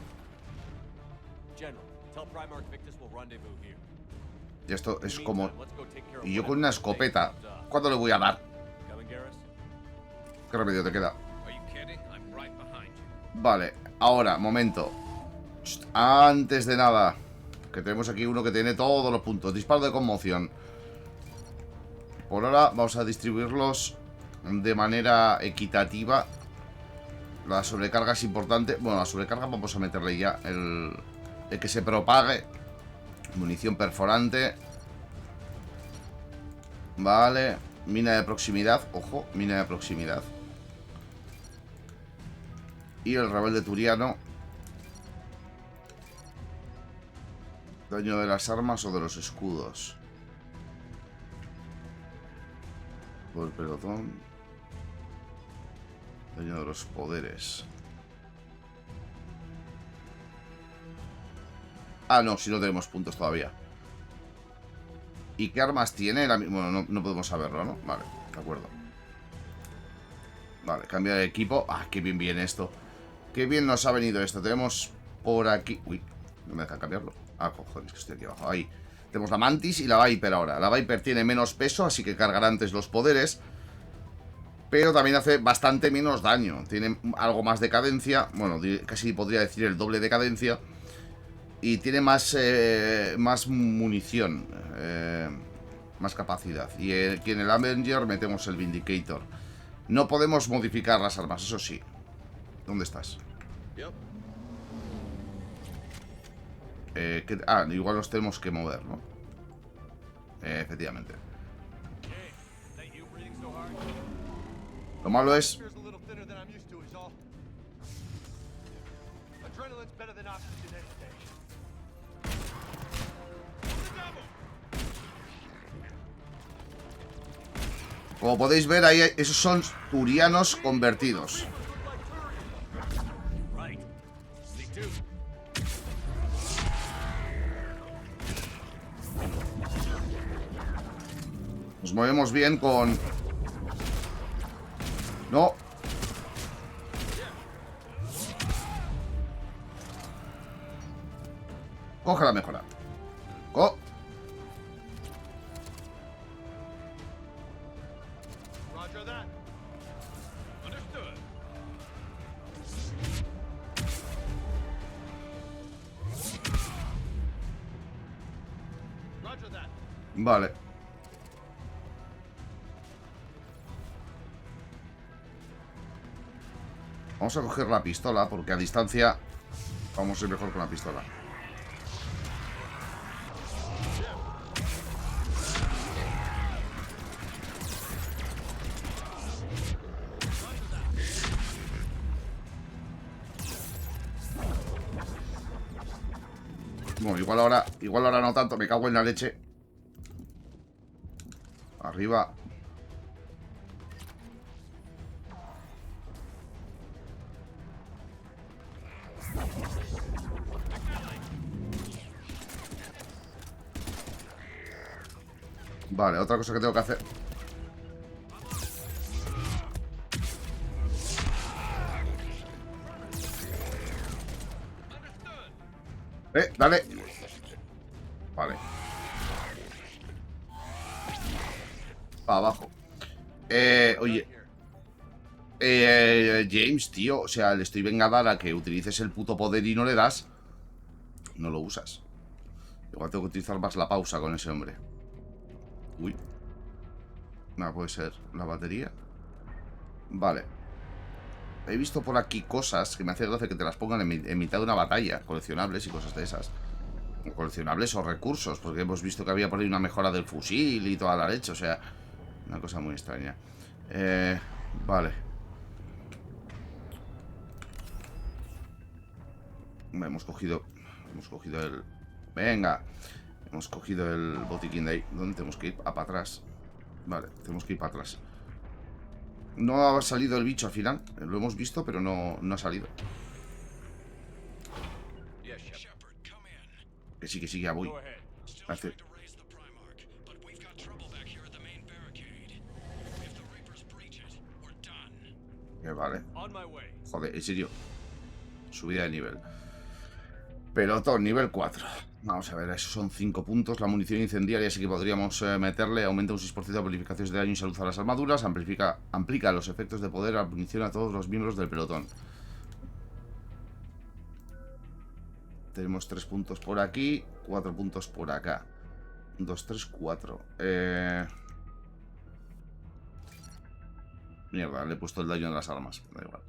General, tell Primarch Victus will rendezvous here. Y esto es como... Y yo con una escopeta. ¿Cuándo le voy a dar? ¿Qué remedio te queda? Vale, ahora, momento. Antes de nada, que tenemos aquí uno que tiene todos los puntos. Disparo de conmoción. Por ahora vamos a distribuirlos de manera equitativa. La sobrecarga es importante. Bueno, la sobrecarga vamos a meterle ya el que se propague. Munición perforante. Vale. Mina de proximidad. Ojo, mina de proximidad. Y el rebelde turiano. Daño de las armas o de los escudos. Por el pelotón. Daño de los poderes. Ah, no, si no tenemos puntos todavía. ¿Y qué armas tiene? Bueno, no podemos saberlo, ¿no? Vale, de acuerdo. Vale, cambiar de equipo. Ah, qué bien viene esto. Qué bien nos ha venido esto. Tenemos por aquí... Uy, no me deja cambiarlo. Ah, cojones, que estoy aquí abajo. Ahí. Tenemos la Mantis y la Viper ahora. La Viper tiene menos peso, así que cargará antes los poderes. Pero también hace bastante menos daño. Tiene algo más de cadencia. Bueno, casi podría decir el doble de cadencia. Y tiene más munición. Más capacidad. Y aquí en el Avenger metemos el Vindicator. No podemos modificar las armas, eso sí. ¿Dónde estás? Igual los tenemos que mover, ¿no? Efectivamente. Lo malo es... Como podéis ver, ahí esos son turianos convertidos. Nos movemos bien con... No. Coge la mejora. Vale. Vamos a coger la pistola porque a distancia vamos a ir mejor con la pistola. Bueno, igual ahora no tanto, me cago en la leche. Arriba. Vale, otra cosa que tengo que hacer. Dale. Vale. Para abajo. Oye. James, tío. O sea, le estoy venga a dar a que utilices el puto poder y no le das. No lo usas. Igual tengo que utilizar más la pausa con ese hombre. Uy. No, puede ser la batería. Vale. He visto por aquí cosas que me hace gracia que te las pongan en mitad de una batalla. Coleccionables y cosas de esas. Coleccionables o recursos. Porque hemos visto que había por ahí una mejora del fusil y toda la leche. O sea, una cosa muy extraña. Vale. Hemos cogido el... Venga. Hemos cogido el botiquín de ahí. ¿Dónde tenemos que ir? Para atrás. Vale, tenemos que ir para atrás. No ha salido el bicho al final. Lo hemos visto, pero no ha salido. Que sí, ya voy. Hace... Vale. Joder, en serio. Subida de nivel. Pelotón, nivel 4. Vamos a ver, esos son 5 puntos. La munición incendiaria sí que podríamos meterle. Aumenta un 6% de bonificaciones de daño y salud a las armaduras. Amplica los efectos de poder a la munición a todos los miembros del pelotón. Tenemos 3 puntos por aquí, 4 puntos por acá. 2, 3, 4. Mierda, le he puesto el daño en las armas. Da igual.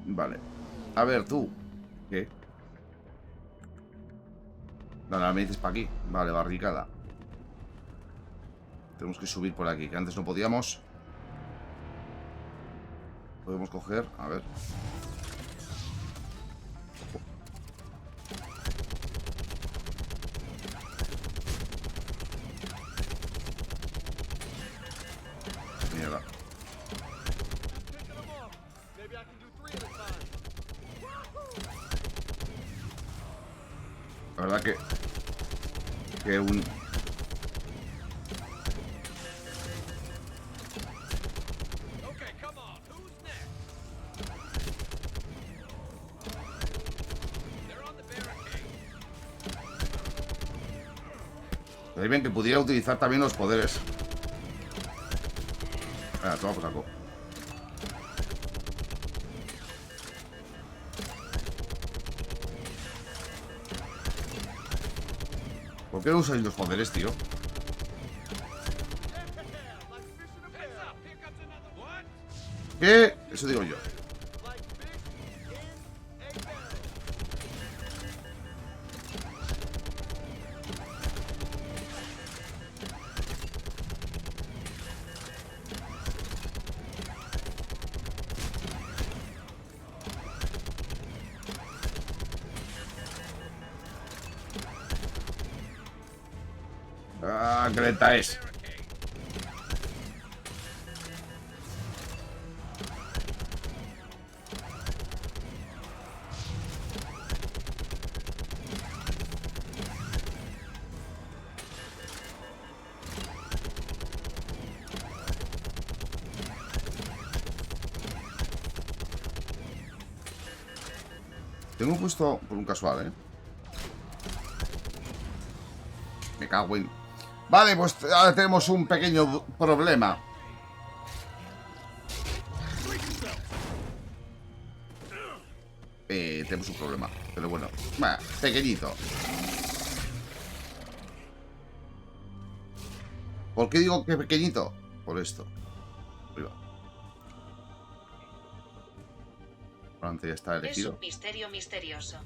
Vale. A ver, tú. ¿Qué? Nada, me dices para aquí. Vale, barricada. Tenemos que subir por aquí, que antes no podíamos. Podemos coger, a ver. Mierda. La verdad que un... Estaría bien que pudiera utilizar también los poderes. Venga, toma por saco. ¿Por qué no usáis los poderes, tío? ¿Qué? Eso digo yo. Ah, qué lenta es. Tengo puesto por un casual, ¿eh? Me cago en... Vale, pues ahora tenemos un pequeño problema. Tenemos un problema. Pero bueno, pequeñito. ¿Por qué digo que pequeñito? Por esto. Ya está elegido. Es un misterio misterioso.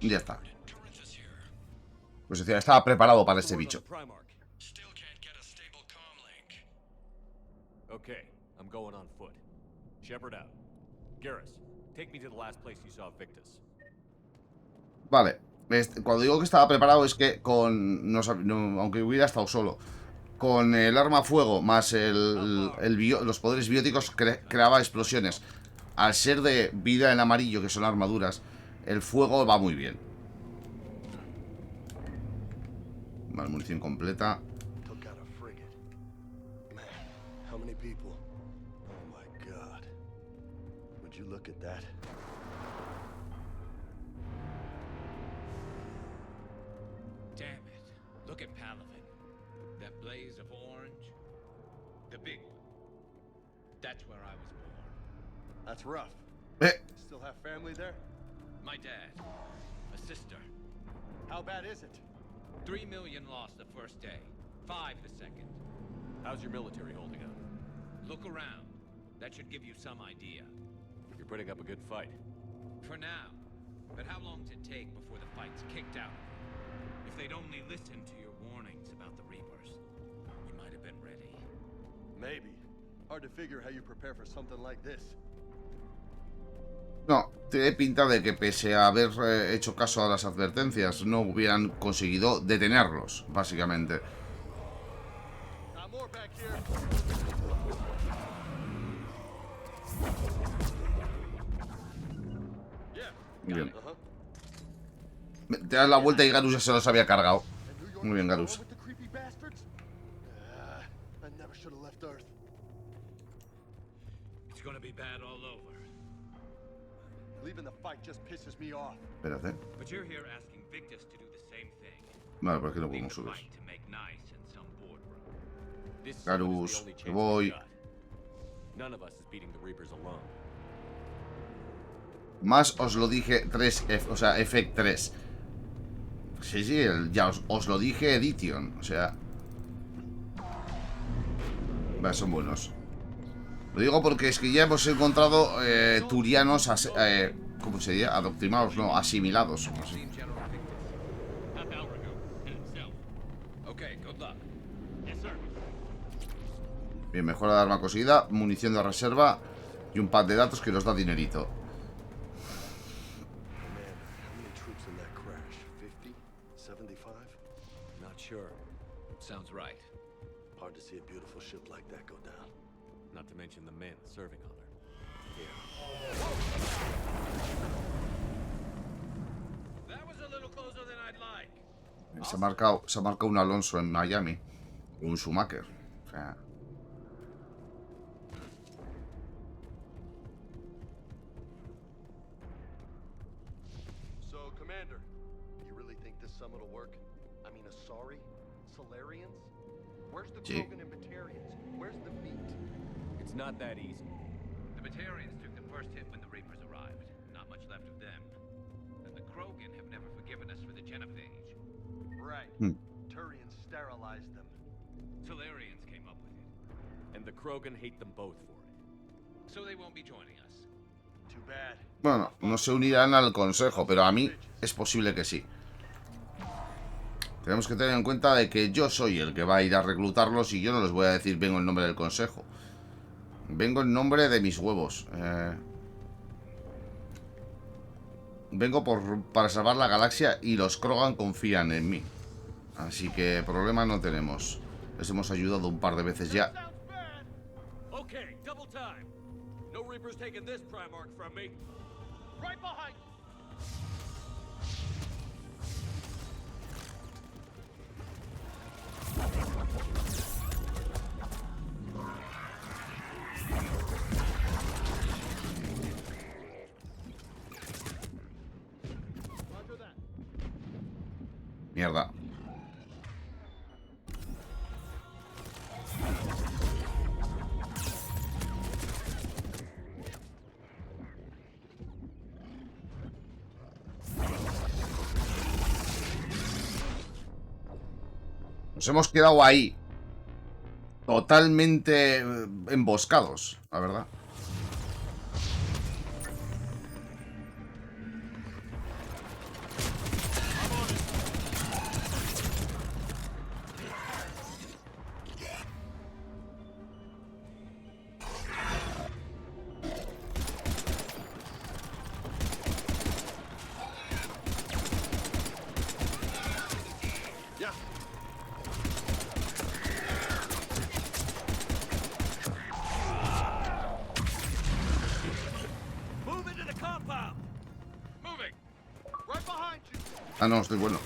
Ya está. Pues decía, estaba preparado para ese bicho. Okay, I'm going on foot. Shepard out. Garrus, take me to the last place you saw Victus. Vale. Cuando digo que estaba preparado es que con... aunque hubiera estado solo. Con el arma a fuego más los poderes bióticos creaba explosiones. Al ser de vida en amarillo, que son armaduras, el fuego va muy bien. Vale, munición completa. Damn it. Look at Palaven. That blaze of orange. The big one. That's where I was born. That's rough. Still have family there? My dad. A sister. How bad is it? 3 million lost the first day. 5 the second. How's your military holding up? Look around. That should give you some idea. You're putting up a good fight. For now. But how long does it take before the fight's kicked out? If they'd only listened to your warnings about the Reapers, we might have been ready. Maybe. Hard to figure how you prepare for something like this. No, tiene pinta de que pese a haber hecho caso a las advertencias, no hubieran conseguido detenerlos, básicamente. Bien. Te das la vuelta y Garus ya se los había cargado. Muy bien, Garus. Espérate. Vale, ¿por qué no podemos subir? Garus, que voy. Más os lo dije 3F, o sea, Effect 3. Sí, ya os lo dije Edition, o sea. Vale, son buenos. Lo digo porque es que ya hemos encontrado turianos, ¿cómo se diría? Adoctrinados, no, asimilados. No sé. Bien, mejora de arma cosida, munición de reserva y un pack de datos que nos da dinerito. Sure. Sounds right. Hard to see a beautiful ship like that go down. Not to mention the men serving on her. Yeah. That was a little closer than I'd like. Se ha marcado un Alonso en Miami. Un Schumacher. O sea. So, Commander, you really think this summit will work? I mean, Solarians? Where's the Krogan and Batarians? Where's the meat? It's not that easy. The Batarians took the first hit when the Reapers arrived. Not much left of them. And the Krogan have never forgiven us for the genophage. Right. Turians sterilized them. Solarians came up with it. And the Krogan hate them both for it. So they won't be joining us. Too bad. Bueno, no se unirán al Consejo, pero a mí es posible que sí. Tenemos que tener en cuenta de que yo soy el que va a ir a reclutarlos y yo no les voy a decir vengo en nombre del Consejo. Vengo en nombre de mis huevos. Vengo para salvar la galaxia y los Krogan confían en mí. Así que problema no tenemos. Les hemos ayudado un par de veces ya. Okay, double time. No Reaper's taking this Primarch from me. Right behind you. Mierda. Nos hemos quedado ahí. Totalmente emboscados, la verdad. Ah, no, estoy bueno.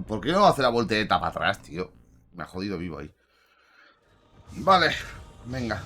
¿Por qué no hace la voltereta para atrás, tío? Me ha jodido vivo ahí. Vale, venga.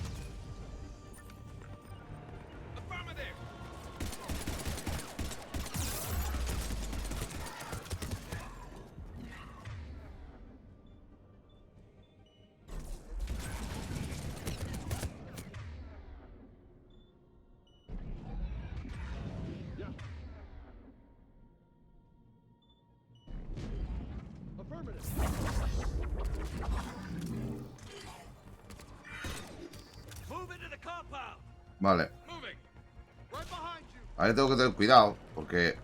Vale. Ahora tengo que tener cuidado, porque...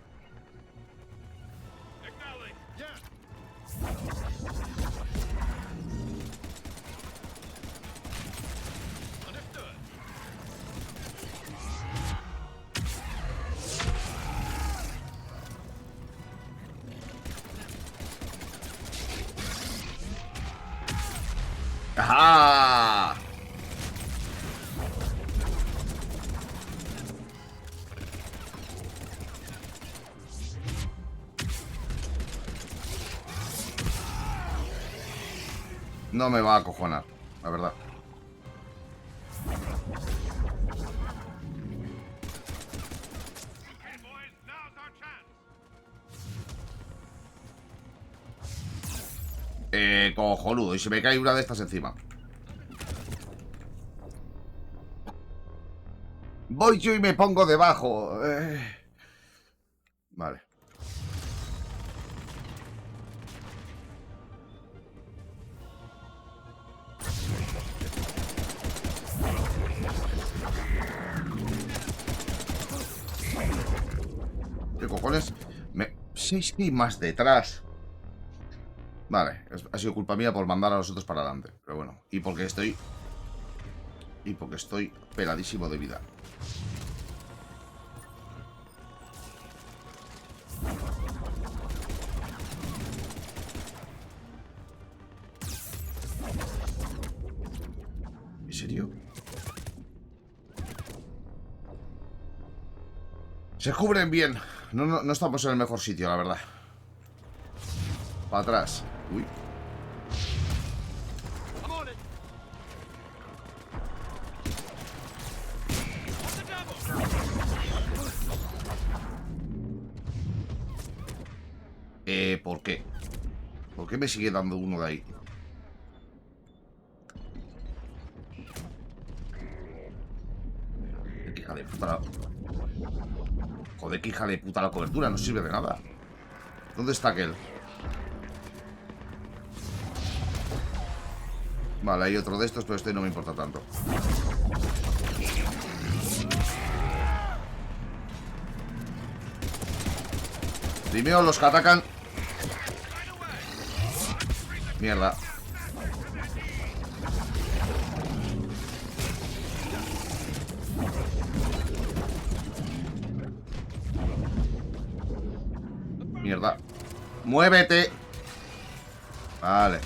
¡Ajá! No me va a acojonar, la verdad. Cojonudo. Y se me cae una de estas encima. Voy yo y me pongo debajo. Vale. ¿Qué cojones? Sí, sí, más detrás. Vale, ha sido culpa mía por mandar a los otros para adelante. Pero bueno, y porque estoy peladísimo de vida. ¿En serio? Se cubren bien. No estamos en el mejor sitio, la verdad. Para atrás. Uy. ¿Por qué? ¿Por qué me sigue dando uno de ahí? Qué hija de puta la... Joder, qué hija de puta la cobertura. No sirve de nada. ¿Dónde está aquel? Vale, hay otro de estos, pero este no me importa tanto. Primero los que atacan. Mierda. Mierda. ¡Muévete! Vale.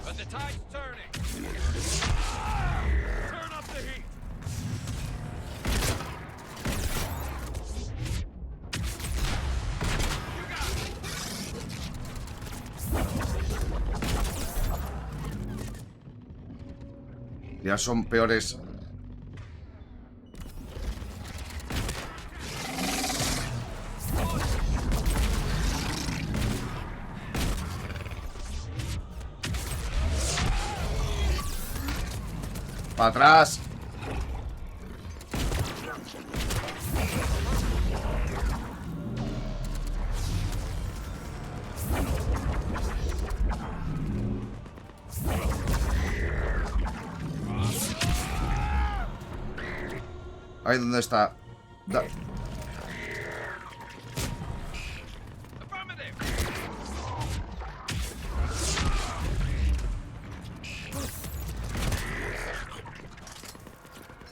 But the tide's turning. Turn up the heat. Ya son peores. Para atrás. Ahí donde está.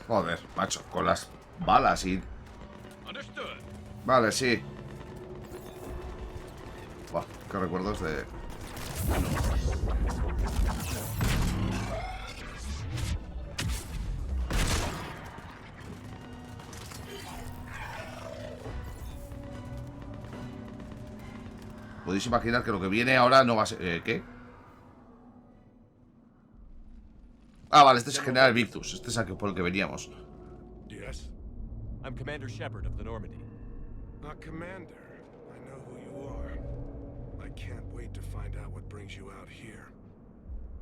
Joder, macho, con las balas y... Vale, sí. Buah, qué recuerdos de... Podéis imaginar que lo que viene ahora no va a ser... ¿Qué? Ah, vale, este es General Victus. Este es el por el que veníamos. Yes. I'm Commander Shepard of the Normandy. Not Commander. I know who you are. I can't wait to find out what brings you out here.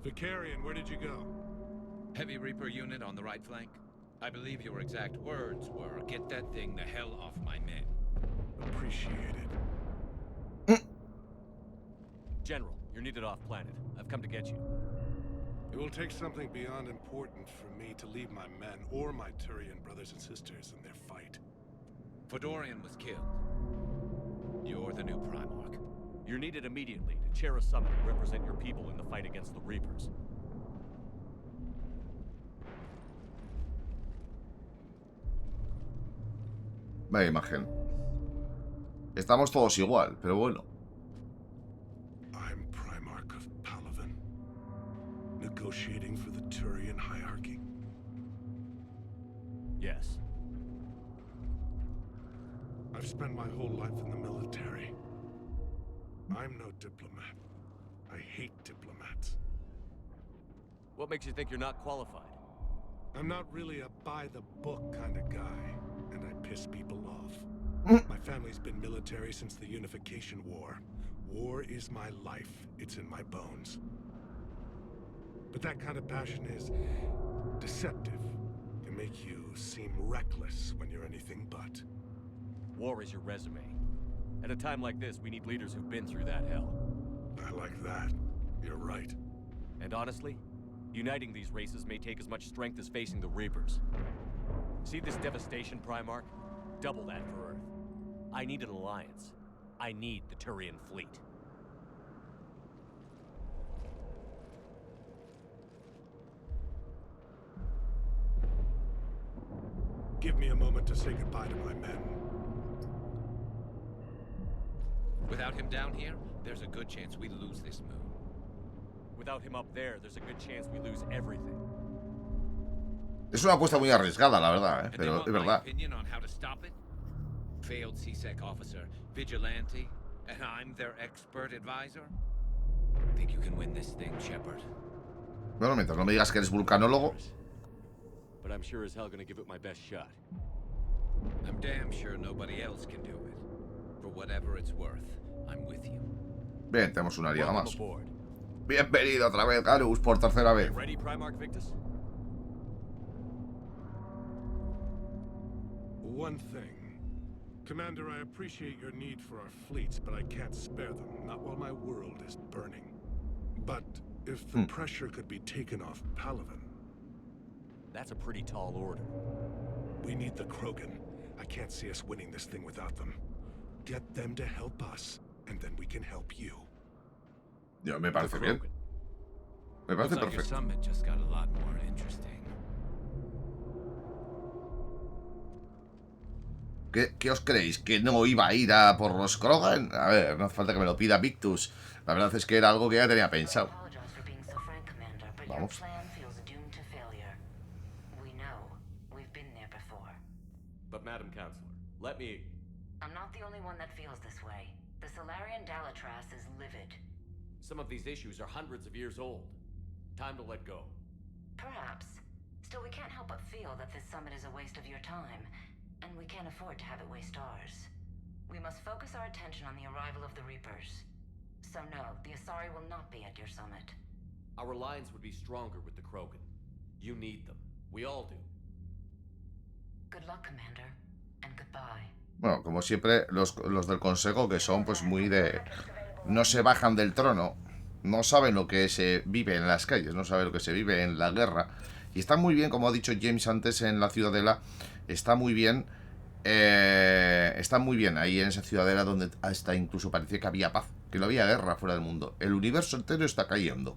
Vicarian, where did you go? Heavy Reaper unit on the right flank. I believe your exact words were, "Get that thing the hell off my men." Appreciate it. General, you're needed off planet. I've come to get you. It will take something beyond important for me to leave my men or my Turian brothers and sisters in their fight. Fedorian was killed. You're the new Primarch. You're needed immediately to chair a summit and represent your people in the fight against the Reapers. Vaya imagen. Estamos todos igual, pero bueno. I'm Primarch of Palaven, negotiating for the Turian hierarchy. Yes. I've spent my whole life in the military. I'm no diplomat. I hate diplomats. What makes you think you're not qualified? I'm not really a by-the-book kind of guy, and I piss people off. My family's been military since the Unification War. War is my life. It's in my bones. But that kind of passion is deceptive. Can make you seem reckless when you're anything but. War is your resume. At a time like this, we need leaders who've been through that hell. I like that. You're right. And honestly, uniting these races may take as much strength as facing the Reapers. See this devastation, Primarch? Double that for Earth. I need an alliance. I need the Turian fleet. Give me a moment to say goodbye to my men. Without him down here, there's a good chance we lose this moon. Without him up there, there's a good chance we lose everything. Es una apuesta muy arriesgada, la verdad, ¿eh? Pero es verdad. Opinion on how to stop it? Failed CSEC officer, vigilante, and I'm their expert advisor? Think you can win this thing, Shepard? Bueno, mientras no me digas que eres vulcanólogo. But I'm sure as hell gonna give it my best shot. I'm damn sure nobody else can do it. For whatever it's worth, I'm with you. Bien, tenemos una aliada más. Bienvenido otra vez, Garus, por tercera vez. Ready, Primarch Victus? One thing. Commander, I appreciate your need for our fleets, but I can't spare them, not while my world is burning. But if the pressure could be taken off Palaven... That's a pretty tall order. We need the Krogan. I can't see us winning this thing without them. Get them to help us, and then we can help you. Ya, me parece bien. Me parece Looks like your perfecto. summit just got a lot more interesting. ¿Qué os creéis? ¿Que no iba a ir a por los Krogan? A ver, no hace falta que me lo pida Victus. La verdad es que era algo que ya tenía pensado. Vamos. But Madam Counselor, let me... I'm not the only one that feels this way. The Solarian Dalatras is livid. Some of these issues are hundreds of years old. Time to let go. Perhaps. Still, we can't help but feel that this summit is a waste of your time, and we can't afford to have it waste ours. We must focus our attention on the arrival of the Reapers. So no, the Asari will not be at your summit. Our alliance would be stronger with the Krogan. You need them. We all do. Good luck, Commander, and goodbye. Bueno, como siempre, los del Consejo, que son pues muy de... No se bajan del trono, no saben lo que se vive en las calles, no saben lo que se vive en la guerra. Y está muy bien, como ha dicho James antes en la Ciudadela, está muy bien ahí en esa Ciudadela donde hasta incluso parecía que había paz, que no había guerra fuera del mundo. El universo entero está cayendo.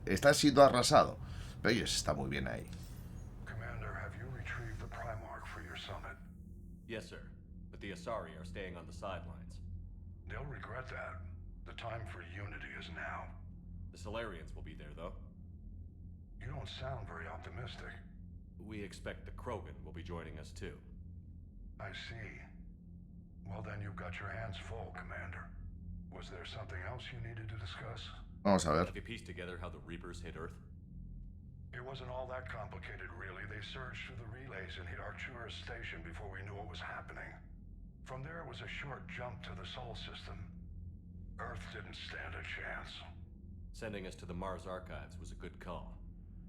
Está siendo arrasado. Pero ellos están muy bien ahí. Yes, sir. But the Asari are staying on the sidelines. They'll regret that. The time for unity is now. The Solarians will be there, though. You don't sound very optimistic. We expect the Krogan will be joining us, too. I see. Well, then you've got your hands full, Commander. Was there something else you needed to discuss? Vamos a ver. Have you pieced together how the Reapers hit Earth? It wasn't all that complicated, really. They surged through the relays and hit Arcturus Station before we knew what was happening. From there, it was a short jump to the Sol system. Earth didn't stand a chance. Sending us to the Mars Archives was a good call.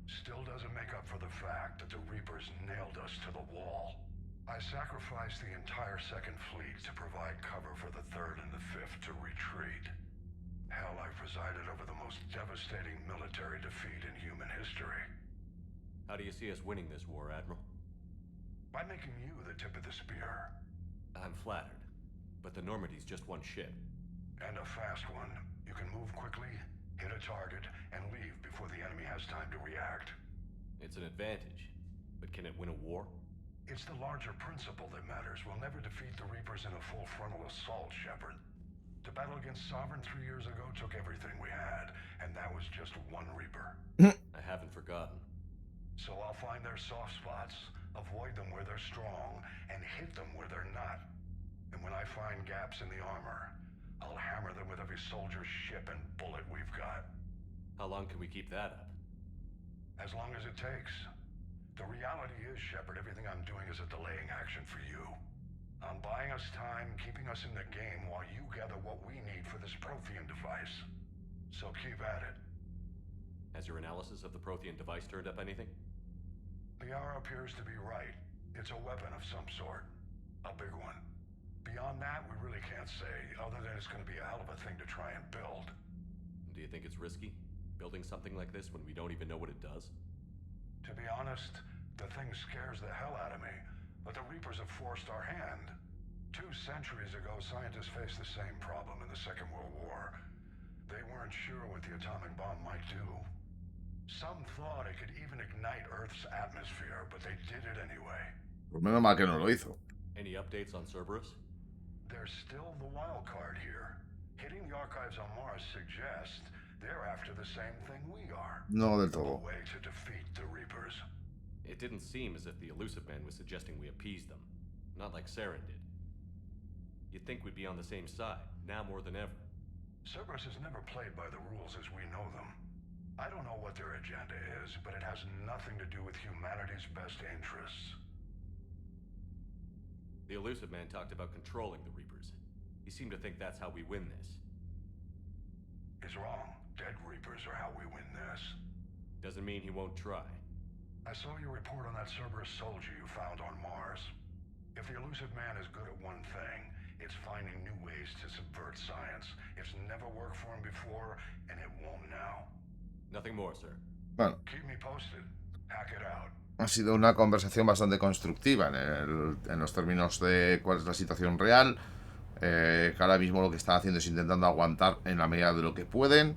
Still doesn't make up for the fact that the Reapers nailed us to the wall. I sacrificed the entire Second Fleet to provide cover for the Third and the Fifth to retreat. Hell, I presided over the most devastating military defeat in human history. How do you see us winning this war, Admiral? By making you the tip of the spear. I'm flattered, but the Normandy's just one ship. And a fast one. You can move quickly, hit a target, and leave before the enemy has time to react. It's an advantage, but can it win a war? It's the larger principle that matters. We'll never defeat the Reapers in a full frontal assault, Shepard. The battle against Sovereign 3 years ago took everything we had, and that was just one Reaper. I haven't forgotten. So I'll find their soft spots, avoid them where they're strong, and hit them where they're not. And when I find gaps in the armor, I'll hammer them with every soldier, ship, and bullet we've got. How long can we keep that up? As long as it takes. The reality is, Shepard, everything I'm doing is a delaying action for you. I'm buying us time, keeping us in the game while you gather what we need for this Prothean device. So keep at it. Has your analysis of the Prothean device turned up anything? The hour appears to be right. It's a weapon of some sort. A big one. Beyond that, we really can't say, other than it's going to be a hell of a thing to try and build. Do you think it's risky, building something like this when we don't even know what it does? To be honest, the thing scares the hell out of me, but the Reapers have forced our hand. 2 centuries ago, scientists faced the same problem in the Second World War. They weren't sure what the atomic bomb might do. Some thought it could even ignite Earth's atmosphere, but they did it anyway. Pues menos mal que no lo hizo. Any updates on Cerberus? There's still the wild card here. Hitting the archives on Mars suggests they're after the same thing we are. No del todo. A way to defeat the Reapers. It didn't seem as if the Elusive Man was suggesting we appease them. Not like Saren did. You'd think we'd be on the same side, now more than ever. Cerberus has never played by the rules as we know them. I don't know what their agenda is, but it has nothing to do with humanity's best interests. The Elusive Man talked about controlling the Reapers. He seemed to think that's how we win this. He's wrong. Reapers are how we win this. Doesn't mean he won't try. I saw your report on that Cerberus soldier you found on Mars. If the elusive man is good at one thing, it's finding new ways to subvert science. It's never worked for him before, and it won't now. Nothing more, sir. Bueno. Keep me posted. Hack it out. Ha sido una conversación bastante constructiva en los términos de cuál es la situación real. Que ahora mismo lo que están haciendo es intentando aguantar en la medida de lo que pueden.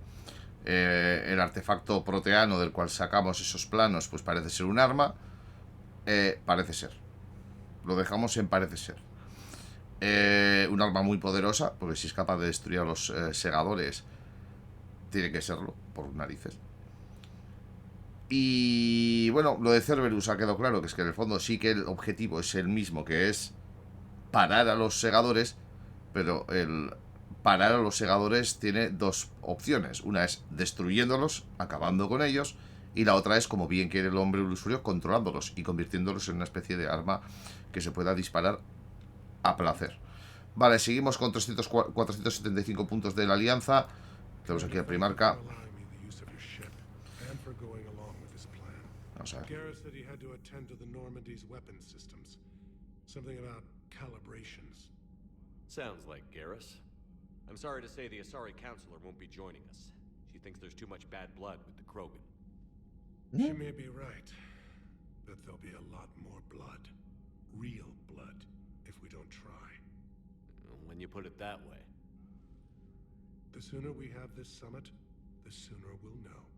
El artefacto proteano del cual sacamos esos planos, pues parece ser un arma. Parece ser. Lo dejamos en parece ser. Un arma muy poderosa, porque si es capaz de destruir a los segadores, tiene que serlo, por narices. Y bueno, lo de Cerberus ha quedado claro, que es que en el fondo sí que el objetivo es el mismo, que es parar a los segadores, pero el parar a los segadores tiene dos opciones. Una es destruyéndolos, acabando con ellos, y la otra es, como bien quiere el hombre ilusorio, controlándolos y convirtiéndolos en una especie de arma que se pueda disparar a placer. Vale, seguimos con 475 puntos de la alianza. Tenemos aquí el primarca. Vamos a ver. Garrus said he had to attend to the Normandy's weapon systems. Something about calibrations. Sounds like Garrus. I'm sorry to say the Asari Counselor won't be joining us. She thinks there's too much bad blood with the Krogan. She may be right, but there'll be a lot more blood. Real blood, if we don't try. When you put it that way. The sooner we have this summit, the sooner we'll know.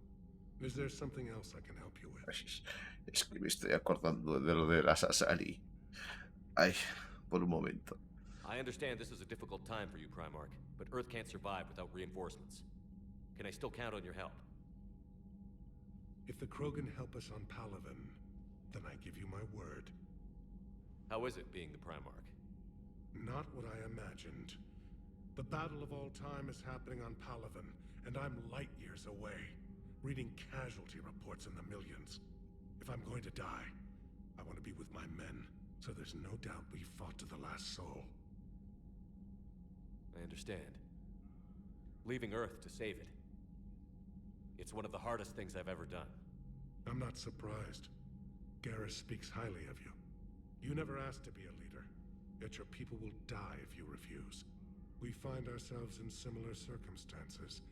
Is there something else I can help you with? Es que me estoy acordando de lo de las Asari. Ay, por un momento. I understand this is a difficult time for you, Primarch, but Earth can't survive without reinforcements. Can I still count on your help? If the Krogan help us on Palaven, then I give you my word. How is it being the Primarch? Not what I imagined. The battle of all time is happening on Palaven, and I'm light years away, reading casualty reports in the millions. If I'm going to die, I want to be with my men, so there's no doubt we fought to the last soul. I understand. Leaving Earth to save it. It's one of the hardest things I've ever done. I'm not surprised. Garrus speaks highly of you. You never asked to be a leader, yet your people will die if you refuse. We find ourselves in similar circumstances.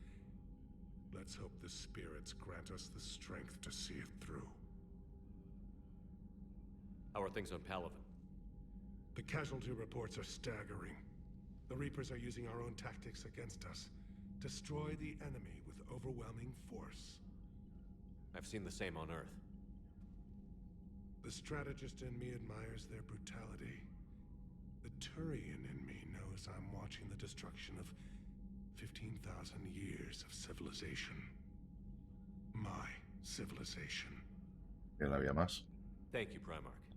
Let's hope the spirits grant us the strength to see it through. How are things on Palaven? The casualty reports are staggering. The Reapers are using our own tactics against us. Destroy the enemy with overwhelming force. I've seen the same on Earth. The strategist in me admires their brutality. The Turian in me knows I'm watching the destruction of 15,000 years of civilization. My civilization. ¿Que no había más? Thank you, Primarch.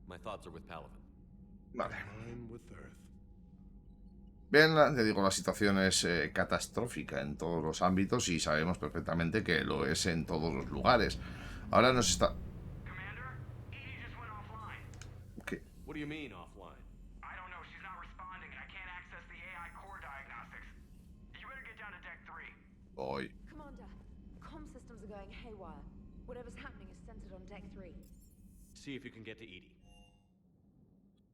My thoughts are with Palaven. Vale. Mine with Earth. Bien, te digo, la situación es catastrófica en todos los ámbitos y sabemos perfectamente que lo es en todos los lugares. Ahora nos está... ¿Qué? What do you mean offline? I don't know. She's not responding, and I can't access the AI core diagnostics. You better get down to deck 3. Hoy. Commander, comm systems are going haywire. Whatever's happening is centered on deck 3. See if you can get to Edie.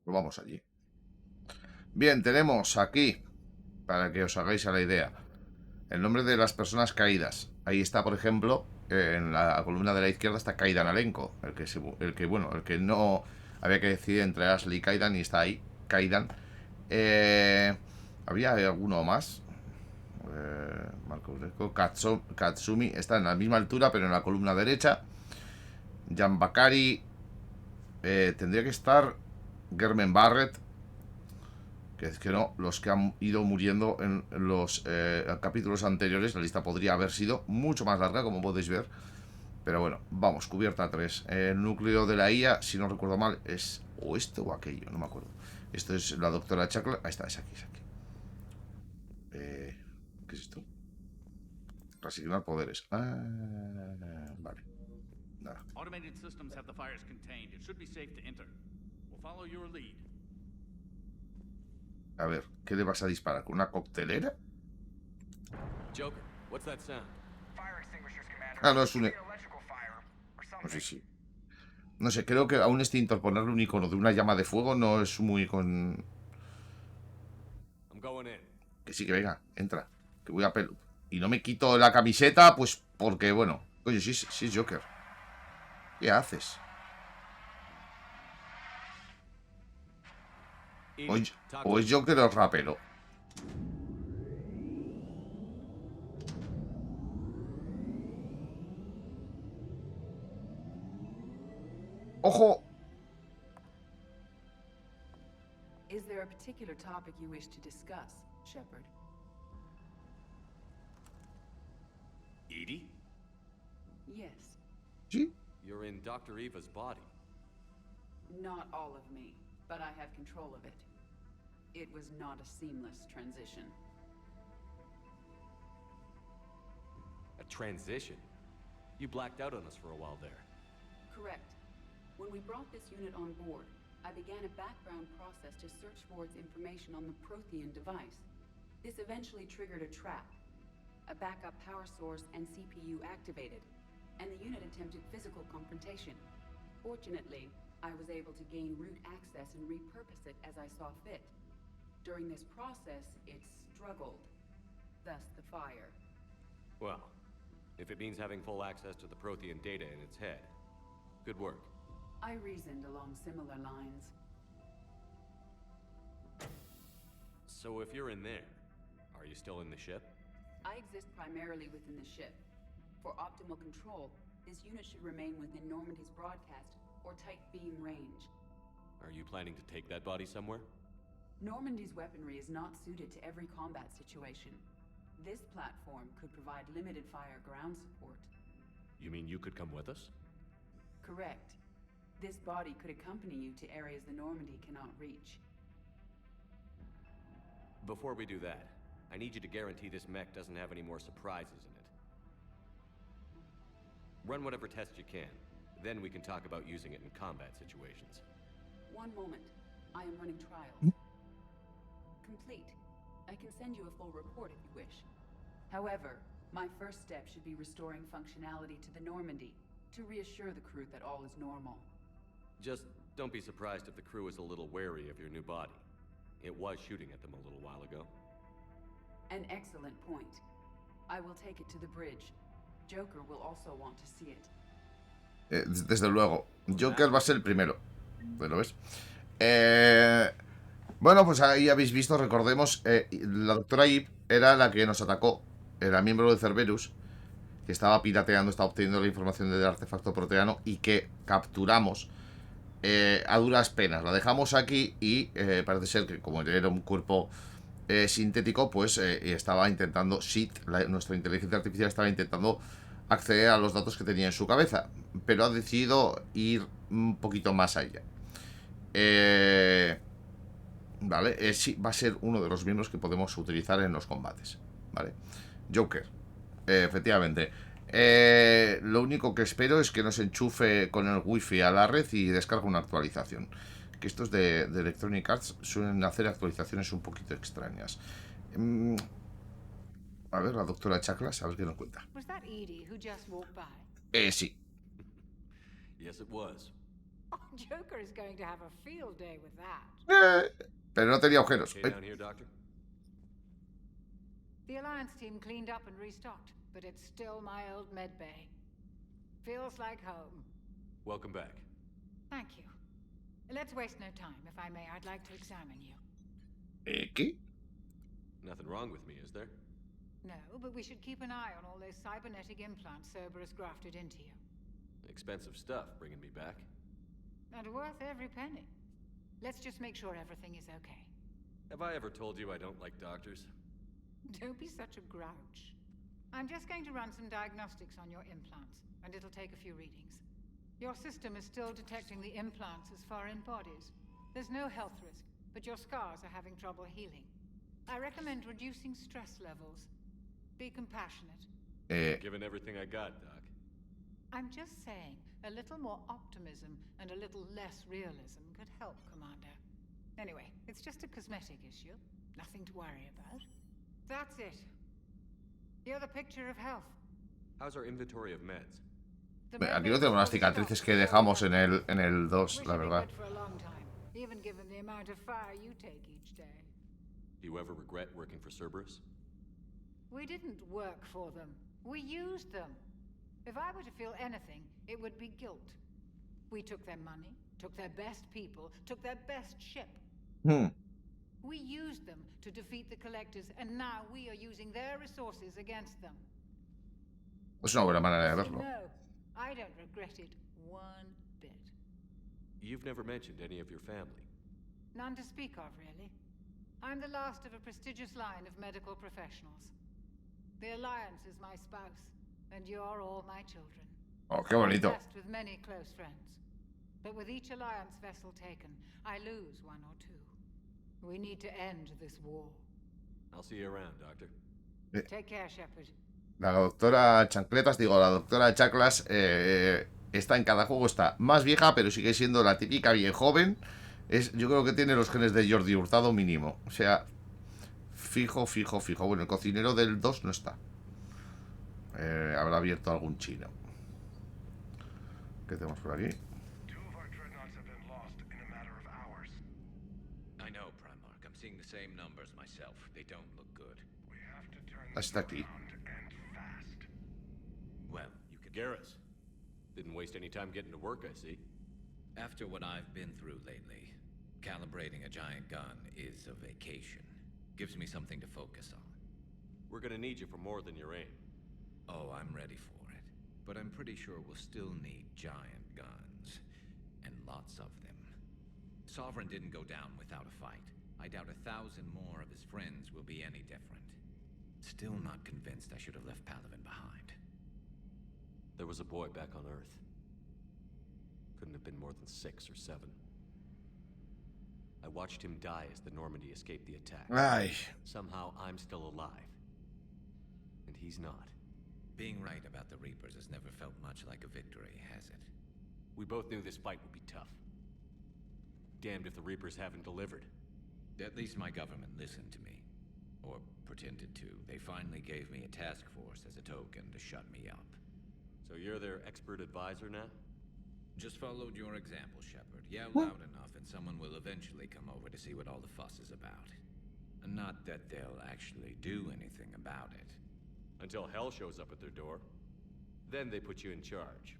Pues vamos allí. Bien, tenemos aquí, para que os hagáis a la idea, el nombre de las personas caídas. Ahí está, por ejemplo, en la columna de la izquierda está Kaidan, el que no había que decidir entre Ashley y Kaidan, y está ahí, Kaidan. Había alguno más. Marco Greco, Katsumi está en la misma altura, pero en la columna derecha. Jan Bakari. Tendría que estar Germen Barrett. Que es que no, los que han ido muriendo en los capítulos anteriores. La lista podría haber sido mucho más larga, como podéis ver. Pero bueno, vamos, cubierta 3. El núcleo de la IA, si no recuerdo mal, es o esto o aquello, no me acuerdo. Esto es la doctora Chakla. Ahí está, es aquí, es aquí. ¿Qué es esto? Resignar poderes. Vale. Nada. Automated systems have the fires contained. It should be safe to enter. We'll follow your lead. A ver, ¿qué le vas a disparar? ¿Con una coctelera? Joker, what's that sound? Ah, no, es un... No sé si... No sé, creo que a un extintor ponerle un icono de una llama de fuego no es muy con... Que sí, que venga, entra. Que voy a pelo. Y no me quito la camiseta, pues porque, bueno... Oye, sí, sí es Joker. ¿Qué haces? O es Joker o es rapero. ¡Ojo! Is there a particular topic you wish to discuss, Shepard? Edie? Yes. ¿Sí? You're in Dr. Eva's body. Not all of me, but I have control of it. It was not a seamless transition. A transition? You blacked out on us for a while there. Correct. When we brought this unit on board, I began a background process to search for its information on the Prothean device. This eventually triggered a trap. A backup power source and CPU activated, and the unit attempted physical confrontation. Fortunately, I was able to gain root access and repurpose it as I saw fit. During this process, it struggled. Thus the fire. Well, if it means having full access to the Prothean data in its head, good work. I reasoned along similar lines. So if you're in there, are you still in the ship? I exist primarily within the ship. For optimal control, this unit should remain within Normandy's broadcast or tight beam range. Are you planning to take that body somewhere? Normandy's weaponry is not suited to every combat situation. This platform could provide limited fire ground support. You mean you could come with us? Correct. This body could accompany you to areas the Normandy cannot reach. Before we do that, I need you to guarantee this mech doesn't have any more surprises in it. Run whatever tests you can. Then we can talk about using it in combat situations. One moment. I am running trials. Complete. I can send you a full report if you wish. However, my first step should be restoring functionality to the Normandy to reassure the crew that all is normal. Just don't be surprised if the crew is a little wary of your new body. It was shooting at them a little while ago. An excellent point. I will take it to the bridge. Joker will also want to see it. Desde luego. Joker va a ser el primero. ¿Lo ves? Bueno, pues ahí habéis visto, recordemos, la doctora Eve era la que nos atacó. Era miembro de Cerberus, que estaba pirateando, estaba obteniendo la información del artefacto proteano y que capturamos a duras penas. La dejamos aquí y parece ser que como era un cuerpo sintético, pues estaba intentando, nuestra inteligencia artificial estaba intentando acceder a los datos que tenía en su cabeza, pero ha decidido ir un poquito más allá. Vale, sí, va a ser uno de los miembros que podemos utilizar en los combates. Vale, Joker, efectivamente. Lo único que espero es que nos enchufe con el wifi a la red y descargue una actualización. Que estos de Electronic Arts suelen hacer actualizaciones un poquito extrañas. A ver, la doctora Chaklas, a ver qué nos cuenta. Was that Edie who just walked by? Sí. Yes, it was. Oh, Joker is going to have a field day with that. Pero no tenía agujeros. Okay, down here, Doctor. The Alliance team cleaned up and restocked, but it's still my old med bay. Feels like home. Welcome back. Thank you. Let's waste no time. If I may, I'd like to examine you. ¿Qué? Nothing wrong with me, is there? No, but we should keep an eye on all those cybernetic implants Cerberus grafted into you. Expensive stuff bringing me back. And worth every penny. Let's just make sure everything is okay. Have I ever told you I don't like doctors? Don't be such a grouch. I'm just going to run some diagnostics on your implants, and it'll take a few readings. Your system is still detecting the implants as foreign bodies. There's no health risk, but your scars are having trouble healing. I recommend reducing stress levels. Be compassionate. Given everything I got, Doc. I'm just saying, a little more optimism and a little less realism could help, Commander. Anyway, it's just a cosmetic issue. Nothing to worry about. That's it. You're the picture of health. How's our inventory of meds? Aquí no tenemos las cicatrices que dejamos en el 2, la verdad. Even given the amount of fire you take each day. Do you ever regret working for Cerberus? We didn't work for them. We used them. If I were to feel anything, it would be guilt. We took their money, took their best people, took their best ship. We used them to defeat the Collectors, and now we are using their resources against them. Es una buena manera de verlo. No, I don't regret it one bit. You've never mentioned any of your family. None to speak of, really. I'm the last of a prestigious line of medical professionals. The Alliance is my spouse, and you're all my children. Oh, qué bonito. I'm blessed with many close friends. But with each Alliance vessel taken, I lose one or two. We need to end this war. I'll see you around, Doctor. Take care, Shepard. La doctora Chancletas, digo, la doctora Chaclas está en cada juego, está más vieja, pero sigue siendo la típica bien joven. Yo creo que tiene los genes de Jordi Hurtado mínimo. O sea, fijo. Bueno, el cocinero del 2 no está. Habrá abierto algún chino. ¿Qué tenemos por aquí? Hasta aquí. Well, you could Garrus. Didn't waste any time getting to work, I see. After what I've been through lately, calibrating a giant gun is a vacation. Gives me something to focus on. We're gonna need you for more than your aim. Oh, I'm ready for it. But I'm pretty sure we'll still need giant guns. And lots of them. Sovereign didn't go down without a fight. I doubt 1,000 more of his friends will be any different. Still not convinced I should have left Palaven behind. There was a boy back on Earth. Couldn't have been more than 6 or 7. I watched him die as the Normandy escaped the attack. Ay. Somehow I'm still alive. And he's not. Being right about the Reapers has never felt much like a victory, has it? We both knew this fight would be tough. Damned if the Reapers haven't delivered. At least my government listened to me. Or pretended to. They finally gave me a task force as a token to shut me up. So you're their expert advisor now? Just followed your example, Shepard. Yell loud enough and someone will eventually come over to see what all the fuss is about. Not that they'll actually do anything about it. Until hell shows up at their door. Then they put you in charge.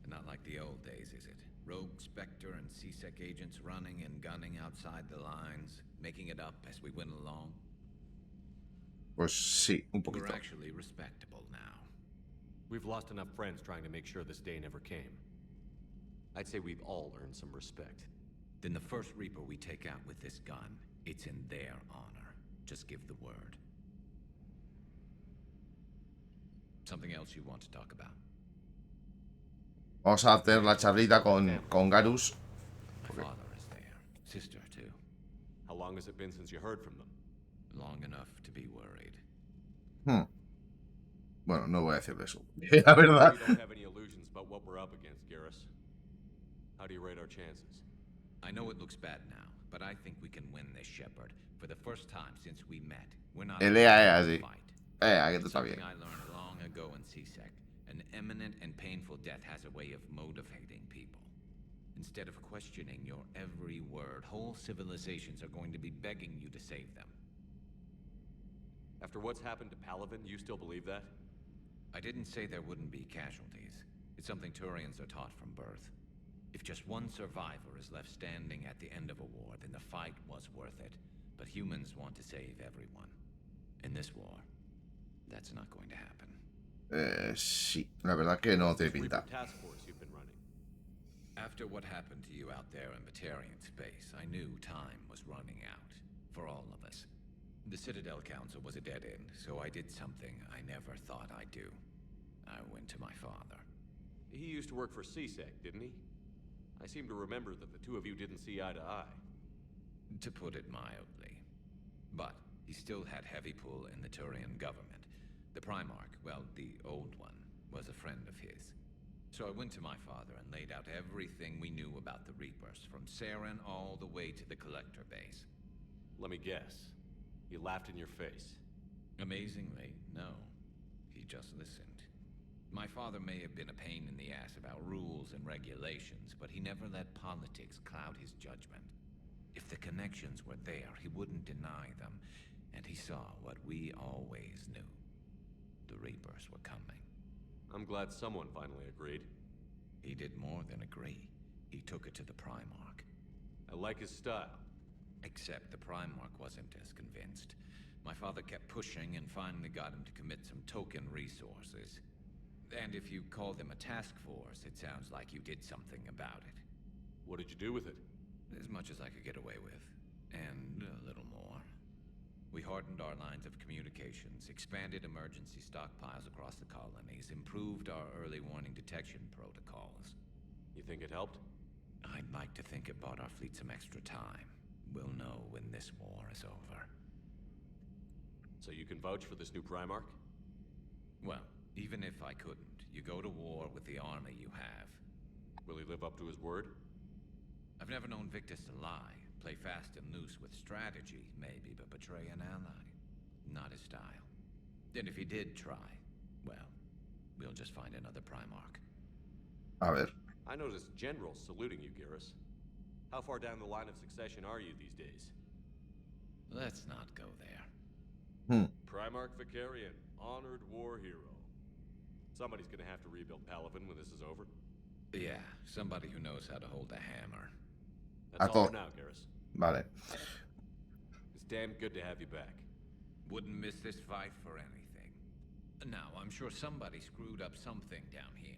Not like the old days, is it? Rogue Spectre and C-Sec agents running and gunning outside the lines, making it up as we went along. Pues sí, un poquito. We're actually respectable now. We've lost enough friends trying to make sure this day never came. I'd say we've all earned some respect. Then the first Reaper we take out with this gun, it's in their honor. Just give the word. Something else you want to talk about? Vamos a hacer la charlita con Garus. My father is there. Sister, too. How long has it been since you heard from them? Long enough to be worried. Bueno, no voy a decirle eso. La verdad. We don't have any illusions about what we're up against, Garrus. How do you rate our chances? I know it looks bad now, but I think we can win this, Shepard. For the first time since we met. We're not El así. Que tú está bien. I learned long ago in C-Sec. An imminent and painful death has a way of motivating people. Instead of questioning your every word, whole civilizations are going to be begging you to save them. After what's happened to Palaven, you still believe that? I didn't say there wouldn't be casualties. It's something Turians are taught from birth. If just one survivor is left standing at the end of a war, then the fight was worth it. But humans want to save everyone. In this war, that's not going to happen. Sí, la verdad que no tiene pinta. Task force you've been running. After what happened to you out there in Batarian space, I knew time was running out. For all of us. The Citadel Council was a dead end, so I did something I never thought I'd do. I went to my father. He used to work for C-Sec, didn't he? I seem to remember that the two of you didn't see eye to eye. To put it mildly. But he still had heavy pull in the Turian government. The Primarch, well, the old one, was a friend of his. So I went to my father and laid out everything we knew about the Reapers, from Saren all the way to the Collector base. Let me guess. He laughed in your face. Amazingly, no. He just listened. My father may have been a pain in the ass about rules and regulations, but he never let politics cloud his judgment. If the connections were there, he wouldn't deny them, and he saw what we always knew. The Reapers were coming. I'm glad someone finally agreed. He did more than agree. He took it to the Primarch. I like his style. Except the Primarch wasn't as convinced. My father kept pushing and finally got him to commit some token resources. And if you call them a task force, it sounds like you did something about it. What did you do with it? As much as I could get away with. And a little more. We hardened our lines of communications, expanded emergency stockpiles across the colonies, improved our early warning detection protocols. You think it helped? I'd like to think it bought our fleet some extra time. We'll know when this war is over. So you can vouch for this new Primarch? Well, even if I couldn't, you go to war with the army you have. Will he live up to his word? I've never known Victus to lie. Play fast and loose with strategy, maybe, but betray an ally. Not his style. And if he did try, well, we'll just find another Primarch. A ver. I noticed generals saluting you, Garrus. How far down the line of succession are you these days? Let's not go there. Primarch Vicarian, honored war hero. Somebody's gonna have to rebuild Palaven when this is over. Yeah, somebody who knows how to hold a hammer. That's all for now, Garrus. Vale. It's damn good to have you back. Wouldn't miss this fight for anything. Now, I'm sure somebody screwed up something down here.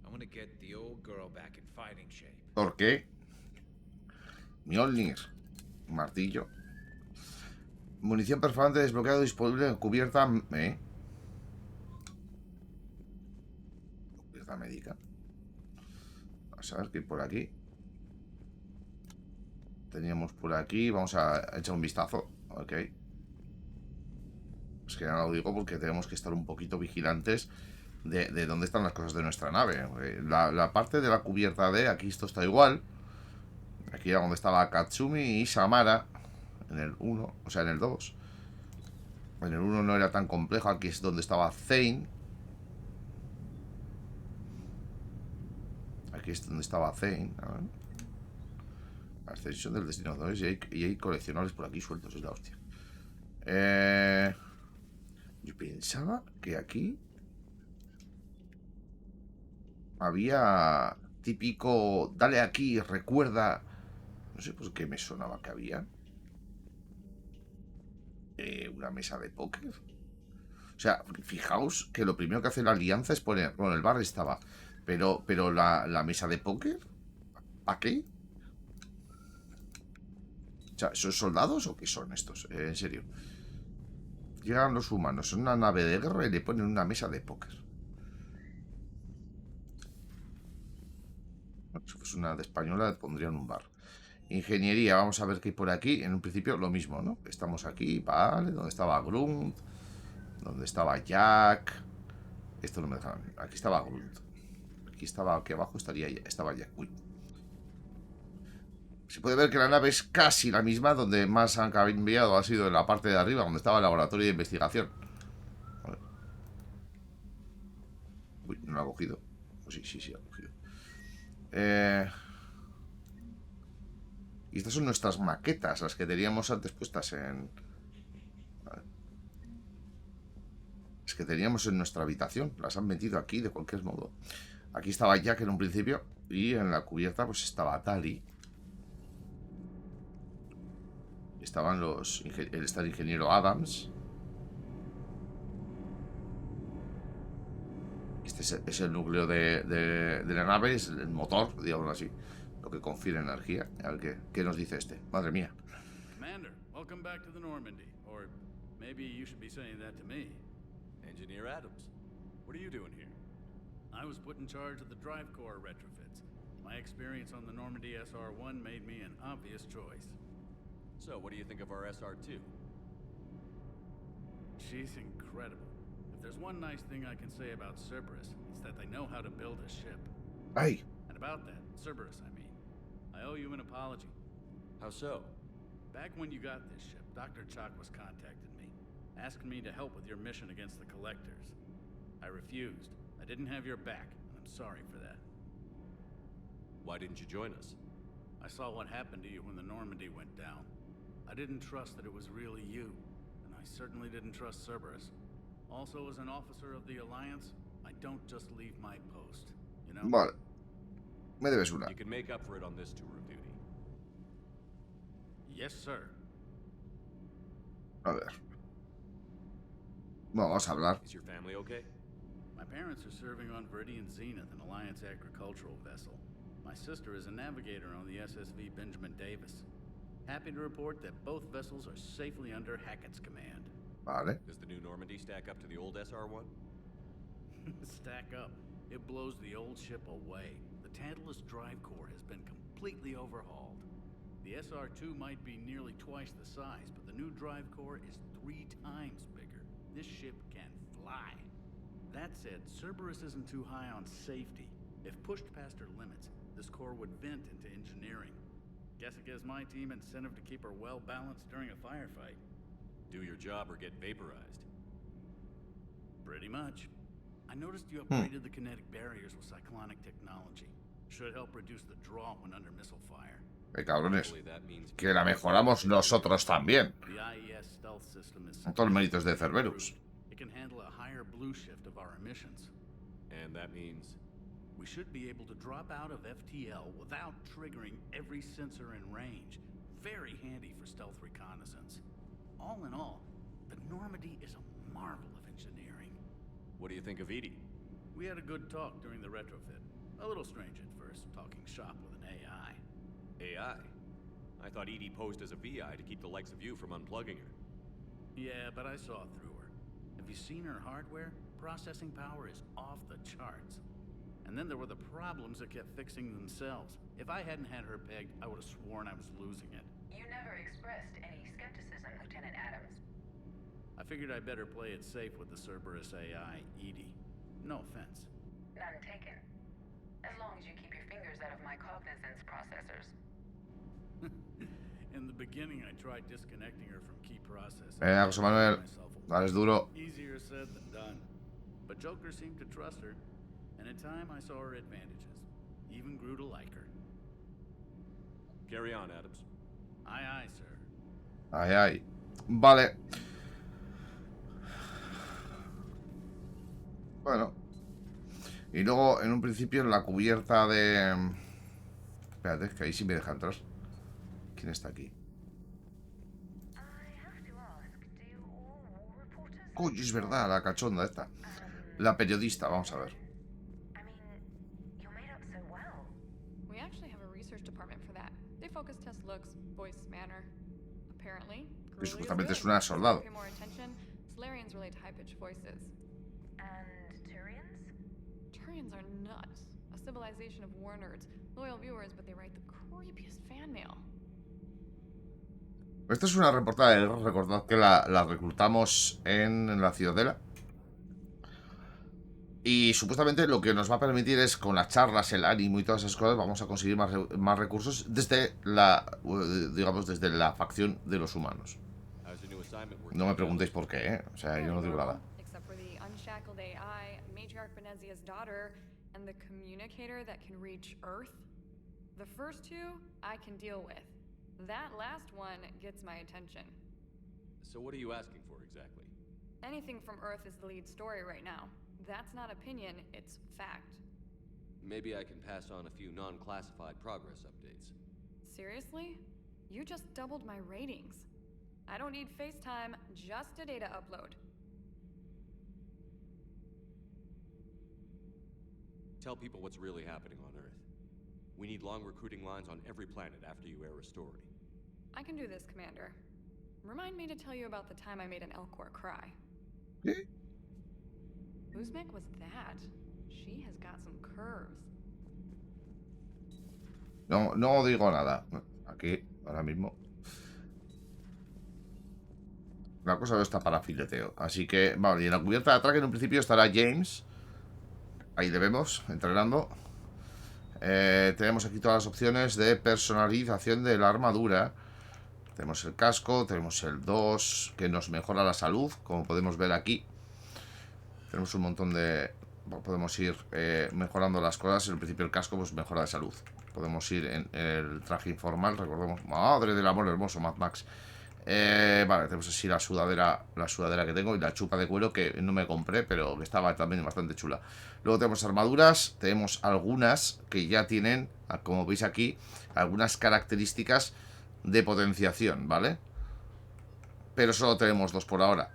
I want to get the old girl back in fighting shape. ¿Por qué? Mjolnir. Martillo. Munición perforante desbloqueado disponible en cubierta. Cubierta médica. Vamos a ver qué hay por aquí. Teníamos por aquí. Vamos a echar un vistazo. Ok. Es que no lo digo porque tenemos que estar un poquito vigilantes de dónde están las cosas de nuestra nave. La parte de la cubierta de aquí, esto está igual. Aquí era donde estaba Katsumi y Samara. En el 1, o sea, en el 2. En el 1 no era tan complejo. Aquí es donde estaba Zane. Aquí es donde estaba Zane. A ver. Ascensión del destino. Y hay coleccionables por aquí sueltos. Es la hostia. Yo pensaba que aquí había típico. Dale aquí, recuerda. No sé por qué me sonaba que había. Una mesa de póker. O sea, fijaos que lo primero que hace la alianza es poner. Bueno, el bar estaba. Pero la mesa de póker. ¿A qué? O sea, ¿son soldados o qué son estos? En serio. Llegan los humanos en una nave de guerra y le ponen una mesa de póker. Bueno, si fuese una de española, pondrían un bar. Ingeniería, vamos a ver qué hay por aquí. En un principio lo mismo, ¿no? Estamos aquí, vale. Donde estaba Grunt. Donde estaba Jack. Esto no me deja. Aquí estaba Grunt. Aquí estaba, aquí abajo estaba Jack. Uy. Se puede ver que la nave es casi la misma. Donde más han cambiado ha sido en la parte de arriba, donde estaba el laboratorio de investigación. A ver. Uy, no lo ha cogido. Oh, sí, ha cogido. Y estas son nuestras maquetas, las que teníamos antes puestas en... Es que teníamos en nuestra habitación. Las han metido aquí de cualquier modo. Aquí estaba Jack en un principio. Y en la cubierta pues estaba Tali. Estaban está el ingeniero Adams. Este es el núcleo de la nave. Es el motor, digamos así. Lo que confiere energía. A ver qué nos dice este. Madre mía. Commander, welcome back to the Normandy. Or maybe you should be saying that to me. Engineer Adams, what are you doing here? I was put in charge of the drive core retrofits. My experience on the Normandy SR-1 made me an obvious choice. So, what do you think of our SR-2? She's incredible. If there's one nice thing I can say about Cerberus, it's that they know how to build a ship. Ay. And about that, Cerberus, I mean, I owe you an apology. How so? Back when you got this ship, Dr. Chalk was contacting me, asked me to help with your mission against the collectors. I refused. I didn't have your back, and I'm sorry for that. Why didn't you join us? I saw what happened to you when the Normandy went down. I didn't trust that it was really you, and I certainly didn't trust Cerberus. Also, as an officer of the Alliance, I don't just leave my post, you know? Vale. Me debes una. You can make up for it on this tour of duty. Yes, sir. A ver. Vamos a hablar. Is your family okay? My parents are serving on Viridian Zenith, an Alliance agricultural vessel. My sister is a navigator on the SSV Benjamin Davis. Happy to report that both vessels are safely under Hackett's command. Vale. Does the new Normandy stack up to the old SR-1? Stack up. It blows the old ship away. The Tantalus drive core has been completely overhauled. The SR-2 might be nearly twice the size, but the new drive core is 3 times bigger. This ship can fly. That said, Cerberus isn't too high on safety. If pushed past her limits, this core would vent into engineering. Guess it gives my team incentive to keep her well balanced during a firefight. Do your job or get vaporized. Pretty much. I noticed you upgraded the kinetic barriers with cyclonic technology. Should help reduce the draw when under missile fire. Cabrones. Que la mejoramos nosotros también. The IES stealth system is Con todos los méritos de Cerberus. It can handle a higher blue shift of our emissions. And that means we should be able to drop out of FTL without triggering every sensor in range. Very handy for stealth reconnaissance. All in all, the Normandy is a marvel of engineering. What do you think of Edie? We had a good talk during the retrofit. A little strange at first, talking shop with an AI. AI? I thought Edie posed as a VI to keep the likes of you from unplugging her. Yeah, but I saw through her. Have you seen her hardware? Processing power is off the charts. And then there were the problems that kept fixing themselves. If I hadn't had her pegged, I would have sworn I was losing it. You never expressed any skepticism, Lieutenant Adams. I figured I'd better play it safe with the Cerberus AI, Edie. No offense. None taken. As long as you keep your fingers out of my cognizance processors. In the beginning, I tried disconnecting her from key processing. José Manuel, dale duro. Easier said than done. But Joker seemed to trust her, and in time I saw her advantages. Even grew to like her. Carry on, Adams. Aye, aye, sir. Ay, ay. Vale. Bueno. Y luego, en un principio, en la cubierta de... Espérate, que ahí sí me deja entrar. ¿Quién está aquí? Coño, es verdad, la cachonda esta. La periodista, vamos a ver. We actually have a research department for that. They focus test looks, voice, manner. Apparently, Que supuestamente es una soldado. pay more attention. Solarians relate to high-pitched voices. And Turians? Turians are nuts. A civilization of war nerds, loyal viewers, but they write the creepiest fan mail. Esta es una reportada de guerra. Recordad que la reclutamos en la Ciudadela. Y supuestamente lo que nos va a permitir es, con las charlas, el ánimo y todas esas cosas, vamos a conseguir más recursos desde la, digamos, desde la facción de los humanos. No me preguntéis por qué, ¿eh? O sea, yo no digo nada. Except for the unshackled AI, Matriarch Benezia's daughter, and the communicator that can reach Earth. The first two, I can deal with. That last one gets my attention. So what are you asking for exactly? Anything from Earth is the lead story right now. That's not opinion, it's fact. Maybe I can pass on a few non-classified progress updates. Seriously? You just doubled my ratings. I don't need FaceTime, just a data upload. Tell people what's really happening on Earth. We need long recruiting lines on every planet after you air a story. I can do this, Commander. Remind me to tell you about the time I made an Elcor cry. ¿Qué? Whose mech was that? She has got some curves. No digo nada. Aquí, ahora mismo. La cosa no está para fileteo. Así que, vale, y en la cubierta de ataque en un principio estará James. Ahí le vemos, entrenando. Tenemos aquí todas las opciones de personalización de la armadura. Tenemos el casco, tenemos el 2, que nos mejora la salud, como podemos ver aquí. Tenemos un montón de... Podemos ir mejorando las cosas. En el principio el casco pues mejora de salud. Podemos ir en el traje informal, recordemos. Madre del amor hermoso, Mad Max. Vale, tenemos así la sudadera que tengo y la chupa de cuero que no me compré, pero que estaba también bastante chula. Luego tenemos armaduras, tenemos algunas que ya tienen, como veis aquí, algunas características de potenciación, ¿vale? Pero solo tenemos 2 por ahora.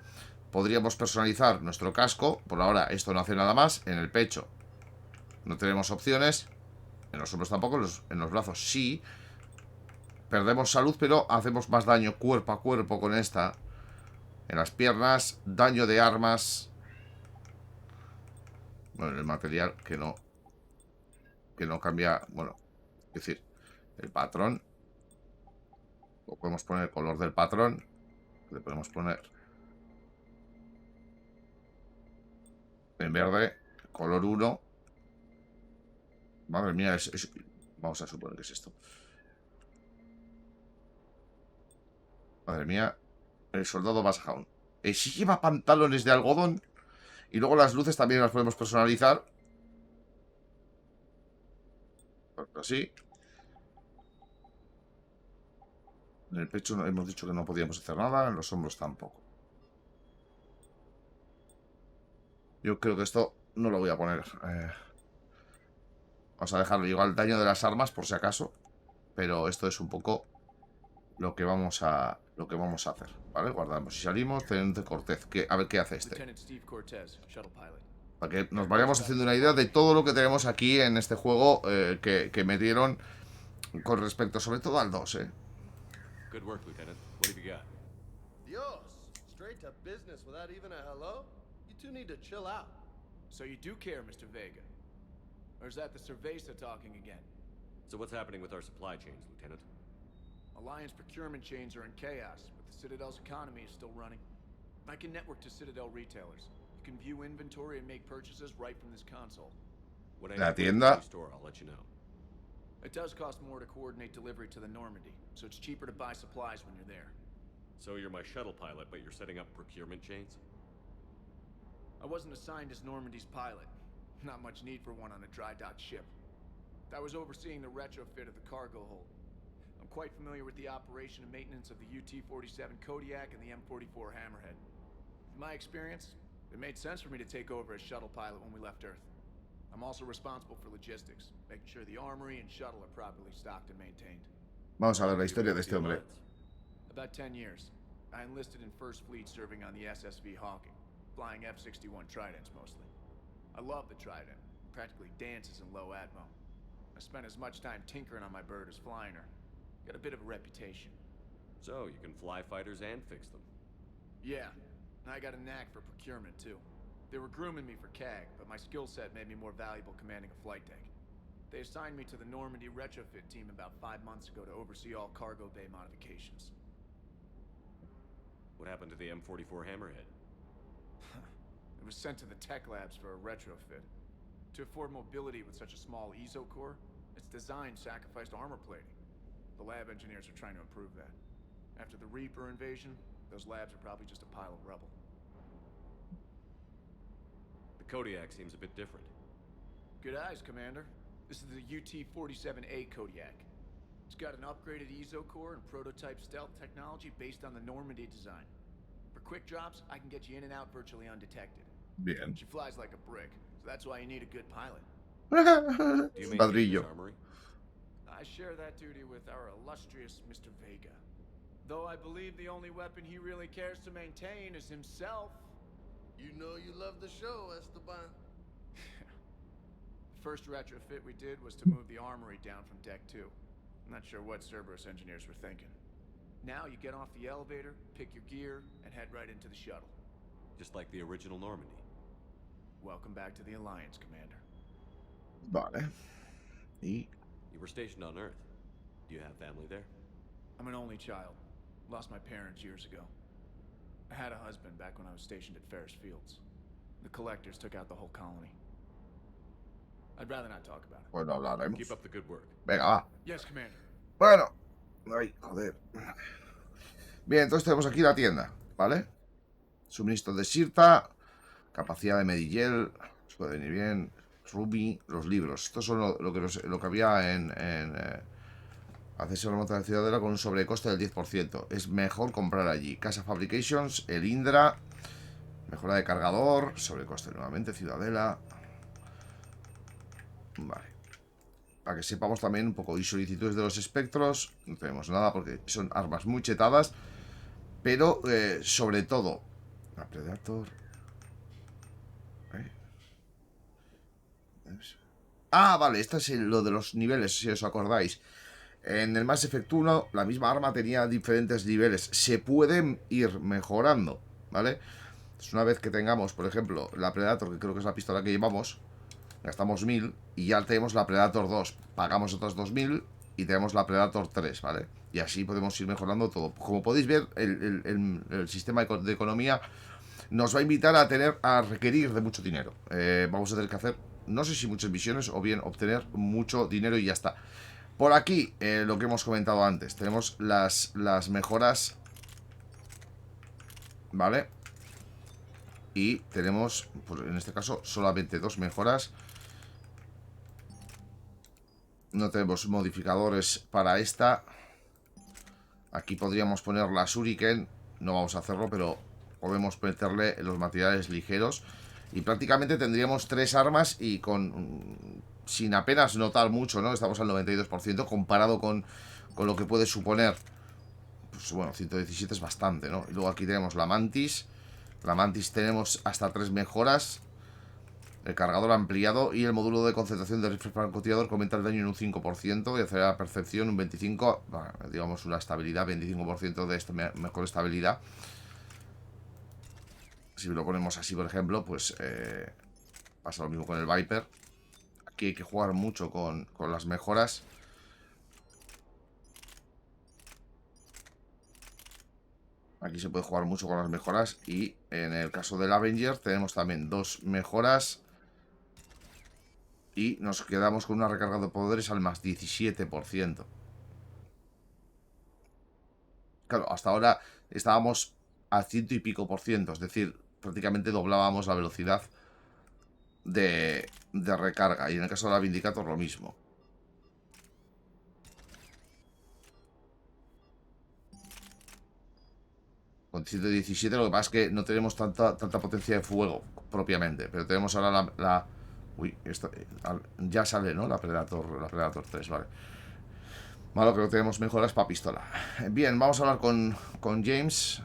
Podríamos personalizar nuestro casco. Por ahora esto no hace nada más. En el pecho no tenemos opciones. En los hombros tampoco. En los brazos sí. Perdemos salud, pero hacemos más daño cuerpo a cuerpo con esta. En las piernas, daño de armas. Bueno, el material que no cambia. Bueno, es decir, el patrón. O podemos poner el color del patrón. Le podemos poner en verde, color 1. Madre mía, vamos a suponer que es esto. Madre mía, el soldado Basajaun. Si lleva pantalones de algodón. Y luego las luces también las podemos personalizar. Así. En el pecho hemos dicho que no podíamos hacer nada. En los hombros tampoco. Yo creo que esto no lo voy a poner. Vamos a dejarlo igual el daño de las armas por si acaso. Pero esto es un poco lo que vamos a hacer. ¿Vale? Guardamos. Si salimos, Teniente Cortez. A ver qué hace este. Para que nos vayamos haciendo una idea de todo lo que tenemos aquí en este juego que metieron con respecto sobre todo al 2, Good work, Lieutenant. What have you got? Dios, straight to business without even a hello? You two need to chill out. So you do care, Mr. Vega? Or is that the Cerveza talking again? So what's happening with our supply chains, Lieutenant? Alliance procurement chains are in chaos, but the Citadel's economy is still running. I can network to Citadel retailers. You can view inventory and make purchases right from this console. When I La tienda. Store, I'll let you know. It does cost more to coordinate delivery to the Normandy, so it's cheaper to buy supplies when you're there. So you're my shuttle pilot, but you're setting up procurement chains? I wasn't assigned as Normandy's pilot. Not much need for one on a dry dock ship. I was overseeing the retrofit of the cargo hold. I'm quite familiar with the operation and maintenance of the UT-47 Kodiak and the M44 Hammerhead. In my experience, it made sense for me to take over as shuttle pilot when we left Earth. I'm also responsible for logistics, making sure the armory and shuttle are properly stocked and maintained. Vamos a ver la historia de este hombre. About 10 years. I enlisted in First Fleet serving on the SSV Hawking, flying F-61 Tridents mostly. I love the Trident, practically dances in low atmo. I spent as much time tinkering on my bird as flying her. Got a bit of a reputation. So you can fly fighters and fix them. Yeah, and I got a knack for procurement too. They were grooming me for CAG, but my skill set made me more valuable commanding a flight deck. They assigned me to the Normandy retrofit team about 5 months ago to oversee all cargo bay modifications. What happened to the M44 Hammerhead? It was sent to the tech labs for a retrofit. To afford mobility with such a small ESO core, its design sacrificed armor plating. The lab engineers are trying to improve that. After the Reaper invasion, those labs are probably just a pile of rubble. The Kodiak seems a bit different. Good eyes, Commander. This is the UT-47A Kodiak. It's got an upgraded ESO core and prototype stealth technology based on the Normandy design. For quick drops, I can get you in and out virtually undetected. Bien. She flies like a brick, so that's why you need a good pilot. Do you maintain this armory? I share that duty with our illustrious Mr. Vega. Though I believe the only weapon he really cares to maintain is himself. You know you love the show, Esteban. The first retrofit we did was to move the armory down from Deck 2. I'm not sure what Cerberus engineers were thinking. Now you get off the elevator, pick your gear, and head right into the shuttle. Just like the original Normandy. Welcome back to the Alliance, Commander. Vale. Y... You were stationed on Earth. Do you have family there? I'm an only child. Lost my parents years ago. I had a husband back when I was stationed at Ferris Fields. The collectors took out the whole colony. I'd rather not talk about it. Bueno, hablaremos. Keep up the good work. Venga, va. Yes, Commander. Bueno. Ay, joder. Bien, entonces tenemos aquí la tienda, ¿vale? Suministro de Sirta, capacidad de Medillel, os puede venir bien, Ruby, los libros. Estos son lo que había en acceso a la monta de Ciudadela con un sobrecoste del 10%. Es mejor comprar allí. Casa Fabrications, el Indra, mejora de cargador, sobrecoste nuevamente, Ciudadela. Vale. Para que sepamos también un poco. Y solicitudes de los espectros. No tenemos nada porque son armas muy chetadas. Pero sobre todo la Predator. Ah, vale, este es lo de los niveles, si os acordáis. En el Mass Effect 1 la misma arma tenía diferentes niveles. Se pueden ir mejorando, ¿vale? Entonces, una vez que tengamos, por ejemplo, la Predator, que creo que es la pistola que llevamos, gastamos 1000 y ya tenemos la Predator 2. Pagamos otros 2000 y tenemos la Predator 3, ¿vale? Y así podemos ir mejorando todo. Como podéis ver, el sistema de economía nos va a invitar a requerir de mucho dinero. Vamos a tener que hacer, no sé si muchas misiones o bien obtener mucho dinero y ya está. Por aquí, lo que hemos comentado antes, tenemos las mejoras, ¿vale? Y tenemos, pues en este caso, solamente 2 mejoras. No tenemos modificadores para esta. Aquí podríamos poner la Shuriken. No vamos a hacerlo, pero podemos meterle los materiales ligeros. Y prácticamente tendríamos 3 armas y sin apenas notar mucho, ¿no? Estamos al 92% comparado con lo que puede suponer. Pues bueno, 117 es bastante, ¿no? Y luego aquí tenemos la Mantis. La Mantis tenemos hasta 3 mejoras. El cargador ampliado y el módulo de concentración de rifle francotirador que aumenta el daño en un 5% y acelera la percepción un 25%, bueno, digamos una estabilidad, 25% de esta mejor estabilidad. Si lo ponemos así, por ejemplo, pues pasa lo mismo con el Viper. Aquí hay que jugar mucho con las mejoras. Aquí se puede jugar mucho con las mejoras. Y en el caso del Avenger tenemos también 2 mejoras. Y nos quedamos con una recarga de poderes al más 17%. Claro, hasta ahora estábamos al 100 y pico por ciento. Es decir, prácticamente doblábamos la velocidad de recarga. Y en el caso de la Vindicator lo mismo. Con 117 lo que pasa es que no tenemos tanta potencia de fuego propiamente. Pero tenemos ahora uy, esto, ya sale, ¿no? La Predator 3, vale. Malo que no tenemos mejoras para pistola. Bien, vamos a hablar con James.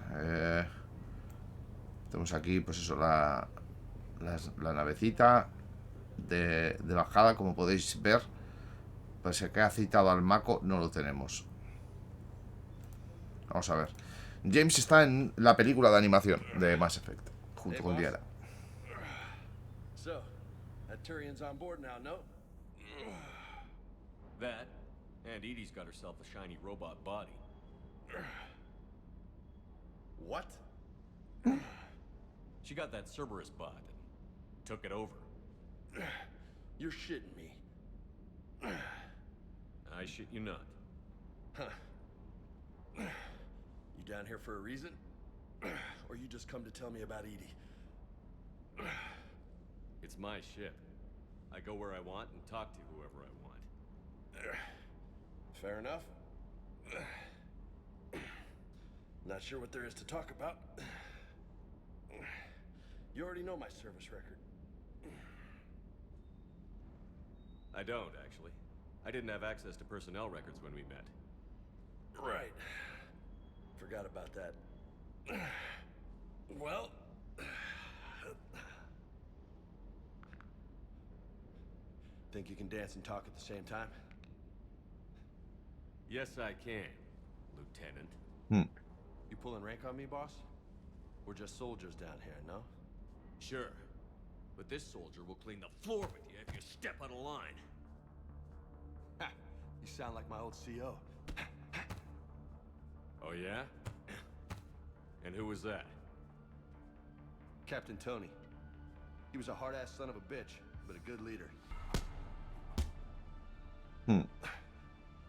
Tenemos aquí, pues eso, la navecita de bajada, como podéis ver. Pues el que ha citado al Mako no lo tenemos. Vamos a ver. James está en la película de animación de Mass Effect, junto con Diana. So, that Turian's on board now, no? That, and Edie's got herself a shiny robot body. What? She got that Cerberus bot and took it over. You're shitting me. I shit you not. Huh. You down here for a reason? Or you just come to tell me about Edie? It's my ship. I go where I want and talk to whoever I want. Fair enough. Not sure what there is to talk about. You already know my service record. I don't, actually. I didn't have access to personnel records when we met. Right. Forgot about that. Well... Think you can dance and talk at the same time? Yes, I can, Lieutenant. You pulling rank on me, boss? We're just soldiers down here, no? Sure. But this soldier will clean the floor with you if you step out of line. Ha! You sound like my old CO. Oh, yeah? And who was that? Captain Tony. He was a hard-ass son of a bitch, but a good leader.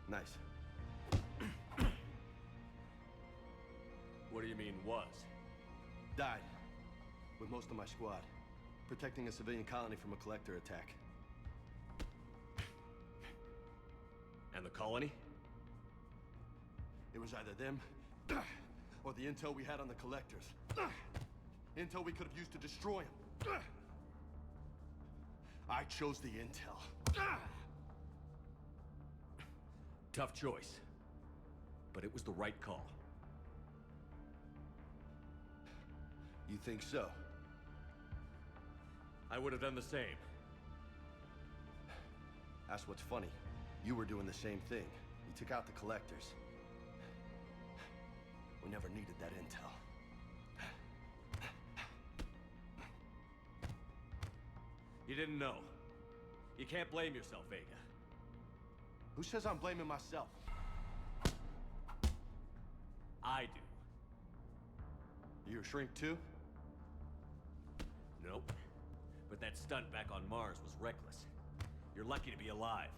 Nice. mean was? Died. With most of my squad. Protecting a civilian colony from a collector attack. And the colony? It was either them, or the intel we had on the collectors. Intel we could have used to destroy them. I chose the intel. Tough choice. But it was the right call. You think so? I would have done the same. That's what's funny. You were doing the same thing. You took out the collectors. We never needed that intel. You didn't know. You can't blame yourself, Vega. Who says I'm blaming myself? I do. You a shrink too? Nope. But that stunt back on Mars was reckless. You're lucky to be alive.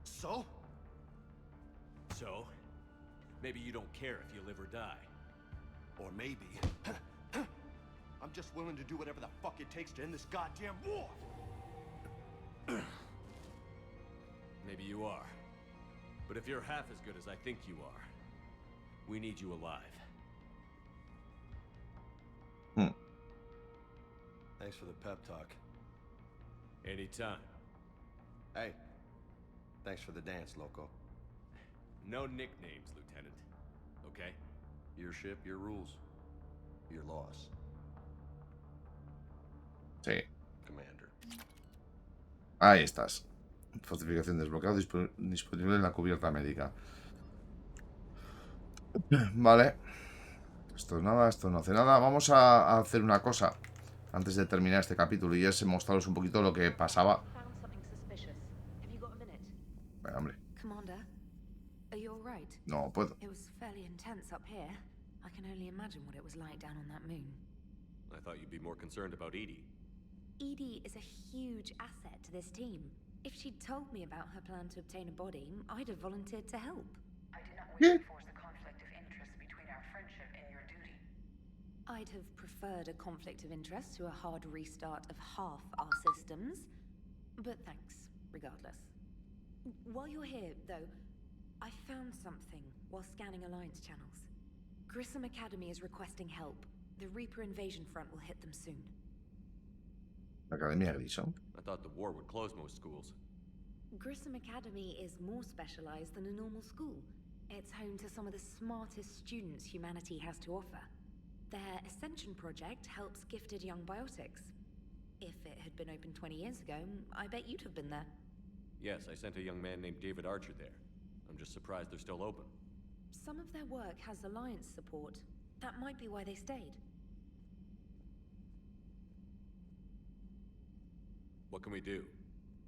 So? So? Maybe you don't care if you live or die. Or maybe... I'm just willing to do whatever the fuck it takes to end this goddamn war! Maybe you are. But if you're half as good as I think you are, we need you alive. Thanks for the pep talk. Anytime. Hey, thanks for the dance, loco. No nicknames, Lieutenant. Okay? Your ship, your rules. Your laws. Sí. Commander. Ahí estás. Fortificación desbloqueado, disponible en la cubierta médica. Vale. Esto nada, esto no hace nada. Vamos a hacer una cosa antes de terminar este capítulo, y es mostraros un poquito lo que pasaba. Venga, hombre. Commander, are you all right? No puedo. It was fairly intense up here. I can only imagine what it was like down on that moon. I thought you'd be more concerned about EDI. EDI is a huge asset to this team. If she'd told me about her plan to obtain a body, I'd have volunteered to help. I do not wish to force a conflict of interest between our friendship and your duty. I'd have preferred a conflict of interest to a hard restart of half our systems. But thanks, regardless. While you're here, though, I found something while scanning Alliance channels. Grissom Academy is requesting help. The Reaper invasion front will hit them soon. Academia Grissom. I thought the war would close most schools. Grissom Academy is more specialized than a normal school. It's home to some of the smartest students humanity has to offer. Their Ascension project helps gifted young biotics. If it had been open 20 years ago, I bet you'd have been there. Yes, I sent a young man named David Archer there. I'm just surprised they're still open. Some of their work has Alliance support. That might be why they stayed. What can we do?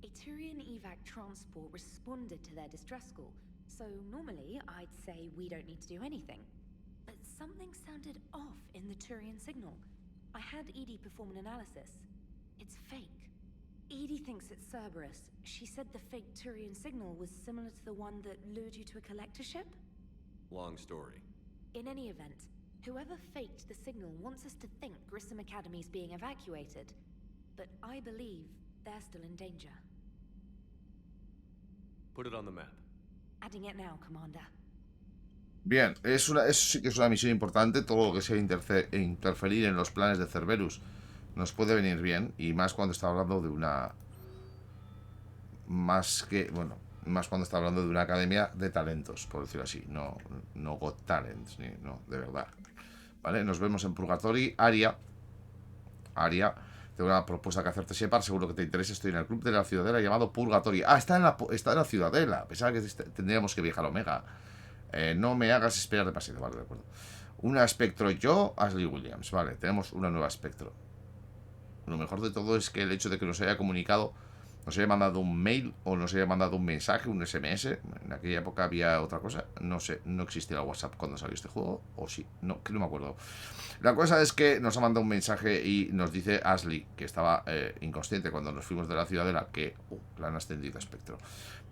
A Turian evac transport responded to their distress call, so normally I'd say we don't need to do anything. But something sounded off in the Turian signal. I had Edie perform an analysis. It's fake. Edie thinks it's Cerberus. She said the fake Turian signal was similar to the one that lured you to a collector ship? Long story. In any event, whoever faked the signal wants us to think Grissom Academy's being evacuated. But I believe they're still in danger. Put it on the map. Adding it now, Commander. Bien, eso sí que es una misión importante. Todo lo que sea interferir en los planes de Cerberus nos puede venir bien, y más cuando está hablando de una... Más cuando está hablando de una academia de talentos, por decirlo así. No Got Talents, no, de verdad. Vale, nos vemos en Purgatory. Aria, tengo una propuesta que hacerte, Shepard. Seguro que te interesa. Estoy en el club de la Ciudadela llamado Purgatory. Ah, está en la Ciudadela. Pensaba que tendríamos que viajar a Omega. No me hagas esperar demasiado. Vale, de acuerdo. Una espectro yo, Ashley Williams. Vale, tenemos una nueva espectro. Lo mejor de todo es que el hecho de que nos haya comunicado, nos haya mandado un mail o nos haya mandado un mensaje, un SMS. En aquella época había otra cosa. No sé, no existía el WhatsApp cuando salió este juego. O sí, no, que no me acuerdo. La cosa es que nos ha mandado un mensaje y nos dice Ashley, que estaba inconsciente cuando nos fuimos de la Ciudadela, que la han ascendido a espectro.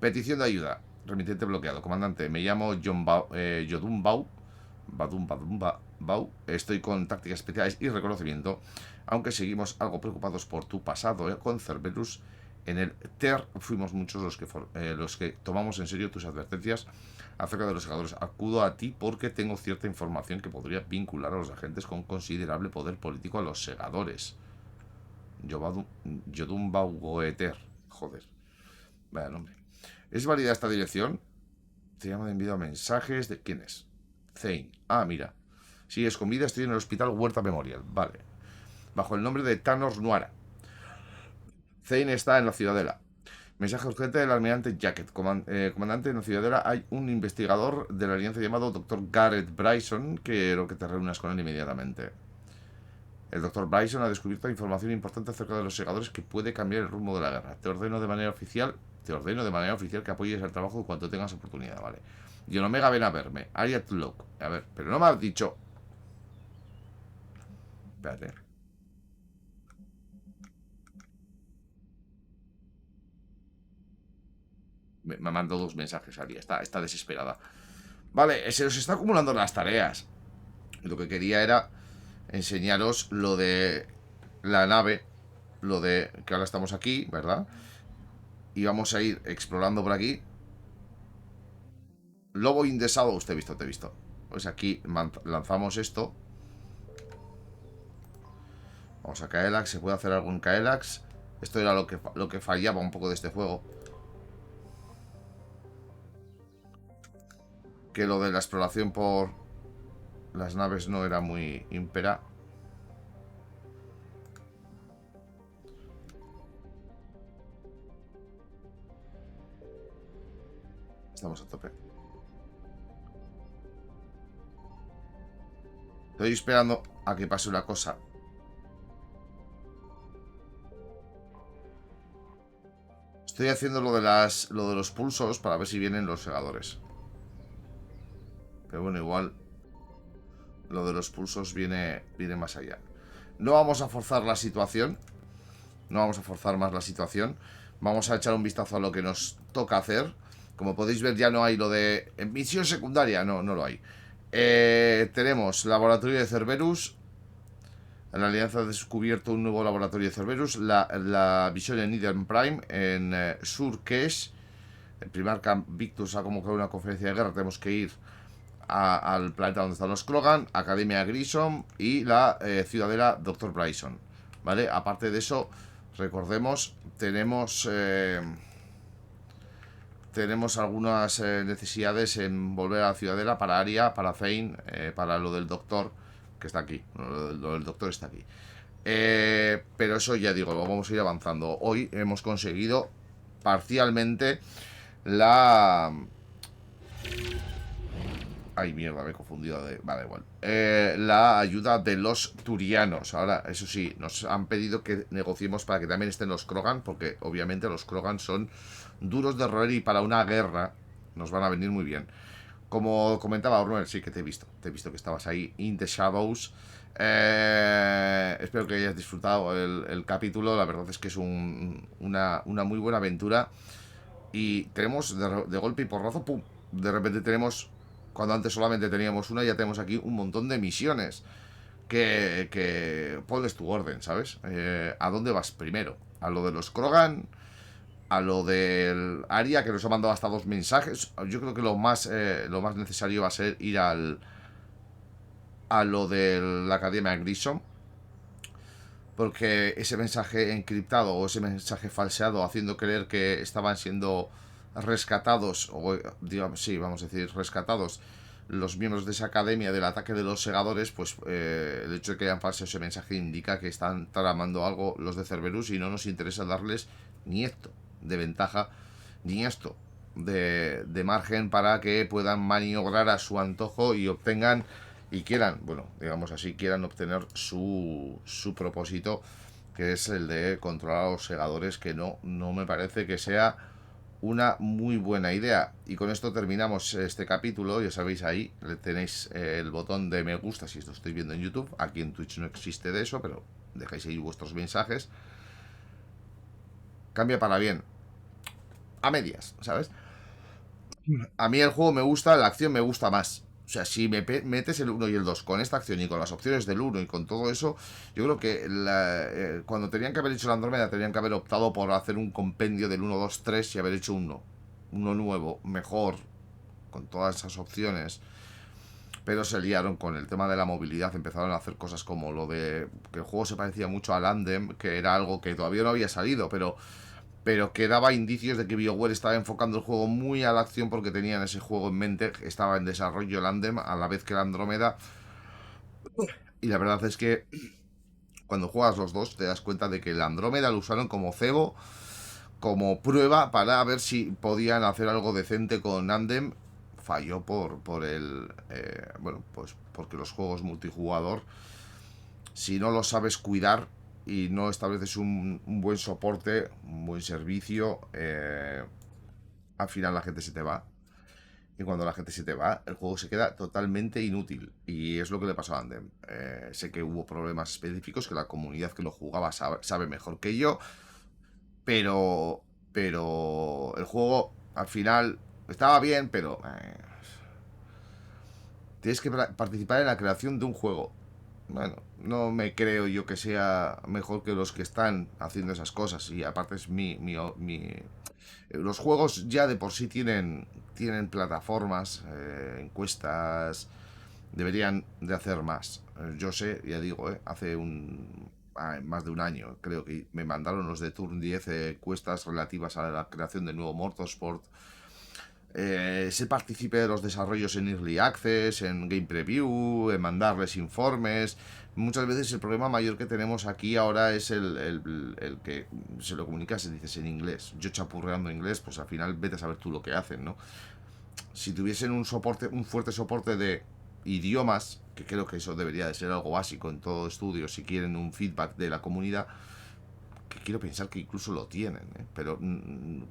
Petición de ayuda. Remitente bloqueado. Comandante, me llamo Yodun Bau. Bau. Estoy con tácticas especiales y reconocimiento, aunque seguimos algo preocupados por tu pasado con Cerberus. En el TER fuimos muchos los que tomamos en serio tus advertencias acerca de los segadores. Acudo a ti porque tengo cierta información que podría vincular a los agentes con considerable poder político a los segadores. Yodun Baugoeter. Joder. Vaya nombre. ¿Es válida esta dirección? Te llamo de envío a mensajes. ¿De quién es? Zane. Ah, mira. Sí, es con vida. Estoy en el hospital Huerta Memorial. Vale. Bajo el nombre de Thanos Nuara. Zane está en la Ciudadela. Mensaje urgente del almirante Jacket. Comandante, en la Ciudadela hay un investigador de la alianza llamado Dr. Garrett Bryson. Quiero que te reúnas con él inmediatamente. El Dr. Bryson ha descubierto información importante acerca de los segadores que puede cambiar el rumbo de la guerra. Te ordeno de manera oficial que apoyes el trabajo en cuanto tengas oportunidad, ¿vale? Y en Omega ven a verme. Ariat Locke. A ver, pero no me has dicho... Espérate. Me ha mandado 2 mensajes, Ari. Está desesperada. Vale, se os está acumulando las tareas. Lo que quería era enseñaros lo de la nave. Lo de que ahora estamos aquí, ¿verdad? Y vamos a ir explorando por aquí. Lobo indesado. Te he visto. Pues aquí lanzamos esto. Vamos a Caelax. ¿Se puede hacer algo en Caelax? Esto era lo que fallaba un poco de este juego. Que lo de la exploración por las naves no era muy ímpera. Estamos a tope. Estoy esperando a que pase una cosa. Estoy haciendo lo de los pulsos para ver si vienen los segadores. Pero bueno, igual lo de los pulsos viene más allá. No vamos a forzar la situación. No vamos a forzar más la situación. Vamos a echar un vistazo a lo que nos toca hacer. Como podéis ver, ya no hay lo de misión secundaria. No lo hay. Tenemos laboratorio de Cerberus. La alianza ha descubierto un nuevo laboratorio de Cerberus. La visión en Eden Prime, en Sur-Kesh. El primer Victus ha convocado una conferencia de guerra. Tenemos que ir al planeta donde están los Krogan, Academia Grissom y la Ciudadela Dr. Bryson. ¿Vale? Aparte de eso, recordemos, tenemos algunas necesidades en volver a la Ciudadela para Aria, para Zane, para lo del doctor, que está aquí. Lo del doctor está aquí. Pero eso ya digo, lo vamos a ir avanzando. Hoy hemos conseguido parcialmente la... Ay, mierda, me he confundido de... Vale, igual. La ayuda de los turianos. Ahora, eso sí, nos han pedido que negociemos para que también estén los Krogan, porque obviamente los Krogan son duros de roer y para una guerra nos van a venir muy bien. Como comentaba Orwell, sí que te he visto que estabas ahí, in the shadows. Espero que hayas disfrutado el capítulo. La verdad es que es una muy buena aventura. Y tenemos de golpe y porrazo, ¡pum! De repente tenemos... Cuando antes solamente teníamos una, ya tenemos aquí un montón de misiones que pones tu orden, ¿sabes? ¿A dónde vas primero? ¿A lo de los Krogan? ¿A lo del Aria, que nos ha mandado hasta 2 mensajes? Yo creo que lo más necesario va a ser ir a lo de la Academia Grissom. Porque ese mensaje encriptado o ese mensaje falseado haciendo creer que estaban siendo rescatados, o digamos, sí, vamos a decir, rescatados los miembros de esa academia del ataque de los segadores, pues el hecho de que hayan falseado ese mensaje indica que están tramando algo los de Cerberus y no nos interesa darles ni esto de ventaja, ni esto de margen para que puedan maniobrar a su antojo y obtengan y quieran, bueno, digamos así, quieran obtener su propósito, que es el de controlar a los segadores, que no me parece que sea una muy buena idea. Y con esto terminamos este capítulo. Ya sabéis, ahí tenéis el botón de me gusta si esto estoy viendo en YouTube. Aquí en Twitch no existe de eso, pero dejáis ahí vuestros mensajes. Cambia para bien. A medias, ¿sabes? A mí el juego me gusta, la acción me gusta más. sea, si metes el 1 y el 2 con esta acción y con las opciones del 1 y con todo eso, yo creo que cuando tenían que haber hecho la Andrómeda, tenían que haber optado por hacer un compendio del 1, 2, 3 y haber hecho uno nuevo, mejor, con todas esas opciones. Pero se liaron con el tema de la movilidad, empezaron a hacer cosas como lo de que el juego se parecía mucho al Andem, que era algo que todavía no había salido, pero que daba indicios de que BioWare estaba enfocando el juego muy a la acción porque tenían ese juego en mente, estaba en desarrollo el Andem a la vez que la Andrómeda. Y la verdad es que cuando juegas los dos te das cuenta de que la Andrómeda lo usaron como cebo, como prueba para ver si podían hacer algo decente con Andem. Falló por el... bueno, pues porque los juegos multijugador, si no los sabes cuidar y no estableces un buen soporte, un buen servicio, al final la gente se te va. Y cuando la gente se te va, el juego se queda totalmente inútil. Y es lo que le pasó a Andem. Sé que hubo problemas específicos que la comunidad que lo jugaba sabe mejor que yo. Pero el juego al final estaba bien, pero tienes que participar en la creación de un juego. Bueno, no me creo yo que sea mejor que los que están haciendo esas cosas. Y aparte es los juegos ya de por sí tienen plataformas, encuestas. Deberían de hacer más. Yo sé, ya digo, hace más de un año, creo que me mandaron los de Turn 10 encuestas relativas a la creación del nuevo Motorsport. Se participe de los desarrollos en Early Access, en Game Preview, en mandarles informes. Muchas veces el problema mayor que tenemos aquí ahora es el que se lo comunicas, dices en inglés. Yo chapurreando inglés, pues al final vete a saber tú lo que hacen, ¿no? Si tuviesen un fuerte soporte de idiomas, que creo que eso debería de ser algo básico en todo estudio, si quieren un feedback de la comunidad, que quiero pensar que incluso lo tienen, pero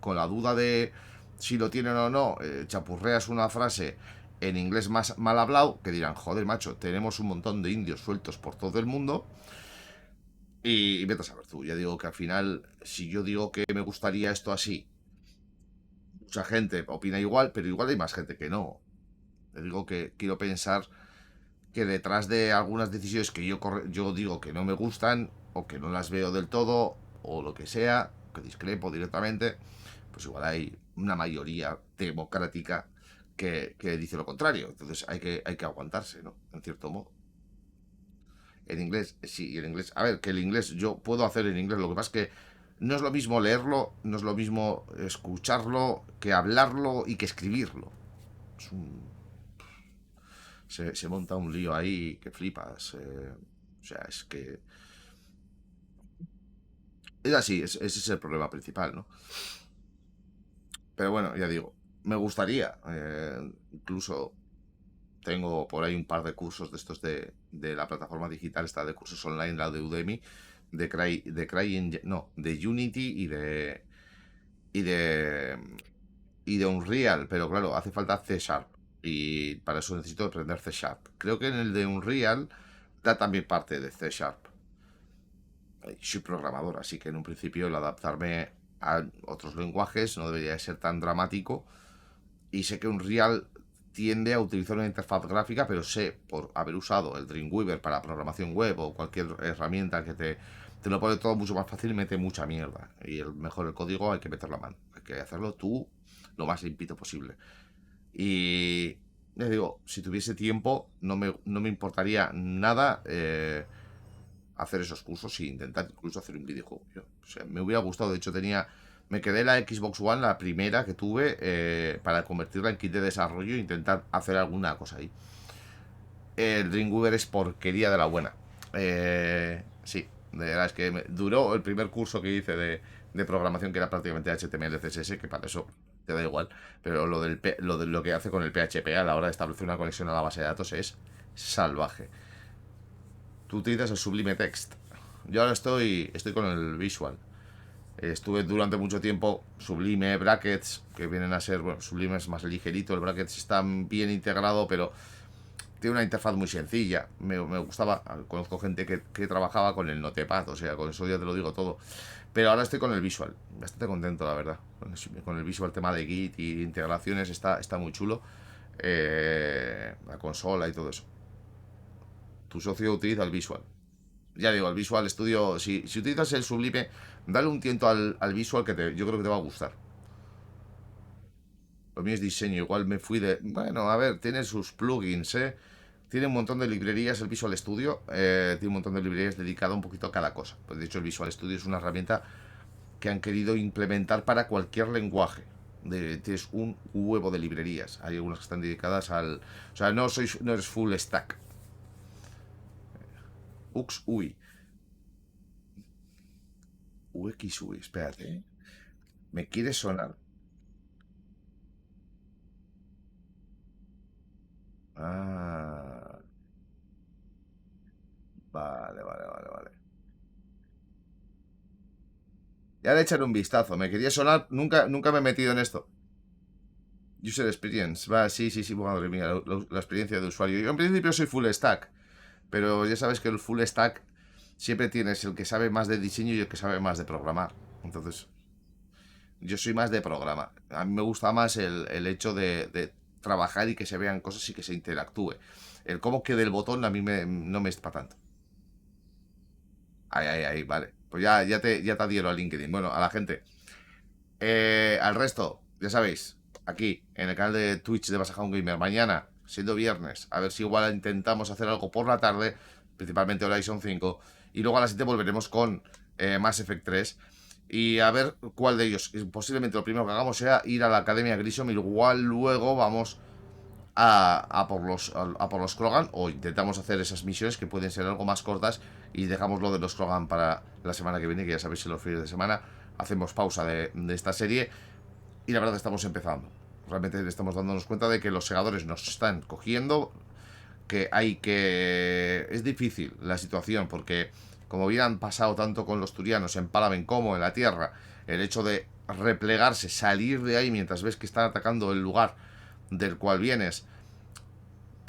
con la duda de si lo tienen o no, chapurreas una frase en inglés más mal hablado, que dirán, joder, macho, tenemos un montón de indios sueltos por todo el mundo, y vete a saber tú. Ya digo que al final, si yo digo que me gustaría esto así, mucha gente opina igual, pero igual hay más gente que no. Te digo que quiero pensar que detrás de algunas decisiones que yo digo que no me gustan, o que no las veo del todo, o lo que sea, que discrepo directamente, pues igual hay una mayoría democrática que dice lo contrario. Entonces hay que aguantarse, ¿no? En cierto modo. En inglés, sí, en inglés. A ver, que el inglés yo puedo hacer en inglés, lo que pasa es que no es lo mismo leerlo, no es lo mismo escucharlo, que hablarlo y que escribirlo. Es se monta un lío ahí que flipas. O sea, es que... Es así, ese es el problema principal, ¿no? Pero bueno, ya digo, me gustaría, incluso tengo por ahí un par de cursos de estos de la plataforma digital, esta de cursos online, la de Udemy, de Unity y de Unreal, pero claro, hace falta C#, y para eso necesito aprender C#. Creo que en el de Unreal da también parte de C#. Soy programador, así que en un principio el adaptarme a otros lenguajes no debería ser tan dramático, y sé que Unreal tiende a utilizar una interfaz gráfica, pero sé, por haber usado el Dreamweaver para programación web o cualquier herramienta que te lo pone todo mucho más fácil y mete mucha mierda. Y el código hay que meter la mano, hay que hacerlo tú lo más limpito posible. Y les digo, si tuviese tiempo, no me importaría nada hacer esos cursos e intentar incluso hacer un videojuego. O sea, me hubiera gustado, de hecho me quedé la Xbox One, la primera que tuve, para convertirla en kit de desarrollo e intentar hacer alguna cosa ahí. El Dreamweaver es porquería de la buena. Sí, de verdad es que duró el primer curso que hice de programación, que era prácticamente HTML, CSS, que para eso te da igual. Pero lo que hace con el PHP a la hora de establecer una conexión a la base de datos es salvaje. Tú utilizas el Sublime Text. Yo ahora estoy con el Visual. Estuve durante mucho tiempo Sublime, Brackets, que vienen a ser, bueno, Sublime es más ligerito, el Brackets está bien integrado, pero tiene una interfaz muy sencilla. Me gustaba, conozco gente que trabajaba con el Notepad, o sea, con eso ya te lo digo todo. Pero ahora estoy con el Visual, bastante contento, la verdad. Con el Visual, tema de Git y integraciones está muy chulo. la consola y todo eso. Tu socio utiliza el Visual. Ya digo, el Visual Studio, si utilizas el Sublime, dale un tiento al Visual que yo creo que te va a gustar. Lo mío es diseño, igual me fui de... Bueno, a ver, tiene sus plugins, ¿eh? Tiene un montón de librerías el Visual Studio, tiene un montón de librerías dedicadas un poquito a cada cosa. Pues de hecho el Visual Studio es una herramienta que han querido implementar para cualquier lenguaje. Tienes un huevo de librerías. Hay algunas que están dedicadas al... O sea, no eres full stack. UXUI. UXUI, espérate, ¿eh? Me quiere sonar. Ah, vale. Ya le echaré un vistazo. Me quería sonar. Nunca me he metido en esto. User Experience. Va, sí, madre mía. La experiencia de usuario. Yo en principio soy full stack. Pero ya sabes que el full stack siempre tienes el que sabe más de diseño y el que sabe más de programar. Entonces, yo soy más de programar. A mí me gusta más el hecho de trabajar y que se vean cosas y que se interactúe. El cómo quede el botón a mí no me es para tanto. Ahí, vale. Pues ya te adhiero a LinkedIn. Bueno, a la gente. Al resto, ya sabéis, aquí, en el canal de Twitch de Basajaun Gamer, mañana, siendo viernes, a ver si igual intentamos hacer algo por la tarde, principalmente Horizon 5, y luego a las 7 volveremos con Mass Effect 3, y a ver cuál de ellos. Posiblemente lo primero que hagamos sea ir a la Academia Grissom, y igual luego vamos a por los Krogan, o intentamos hacer esas misiones que pueden ser algo más cortas y dejamos lo de los Krogan para la semana que viene, que ya sabéis, en los fines de semana hacemos pausa de esta serie y la verdad estamos empezando. Realmente estamos dándonos cuenta de que los segadores nos están cogiendo, que es difícil la situación porque como bien han pasado tanto con los turianos en Palaven como en la Tierra, el hecho de replegarse, salir de ahí mientras ves que están atacando el lugar del cual vienes,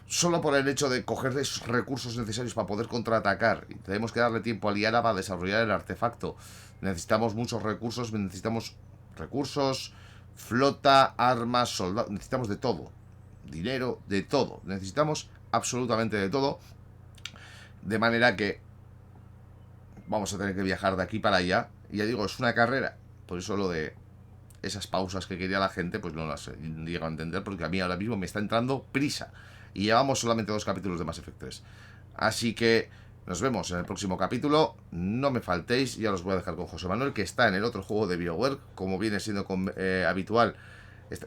solo por el hecho de coger esos recursos necesarios para poder contraatacar. Y tenemos que darle tiempo a Liara para desarrollar el artefacto. Necesitamos muchos recursos, flota, armas, soldados, necesitamos de todo. Dinero, de todo. Necesitamos absolutamente de todo. De manera que vamos a tener que viajar de aquí para allá. Y ya digo, es una carrera. Por eso lo de esas pausas que quería la gente, pues no las llego a entender, porque a mí ahora mismo me está entrando prisa. Y llevamos solamente 2 capítulos de Mass Effect 3. Así que nos vemos en el próximo capítulo. No me faltéis, ya los voy a dejar con José Manuel, que está en el otro juego de BioWare, como viene siendo habitual.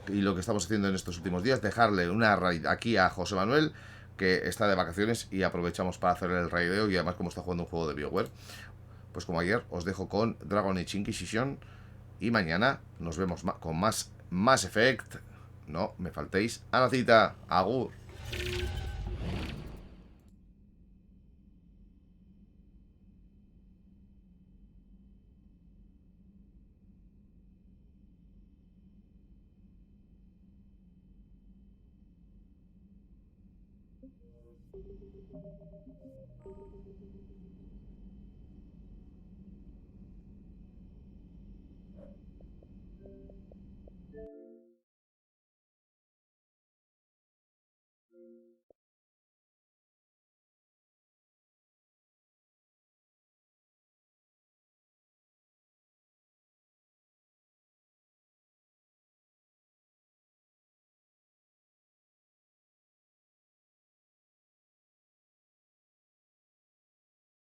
Y lo que estamos haciendo en estos últimos días, dejarle una raid aquí a José Manuel, que está de vacaciones, y aprovechamos para hacer el raideo. Y además, como está jugando un juego de BioWare, pues como ayer, os dejo con Dragon Age Inquisition. Y mañana nos vemos con más Mass Effect. No me faltéis a la cita. Agur.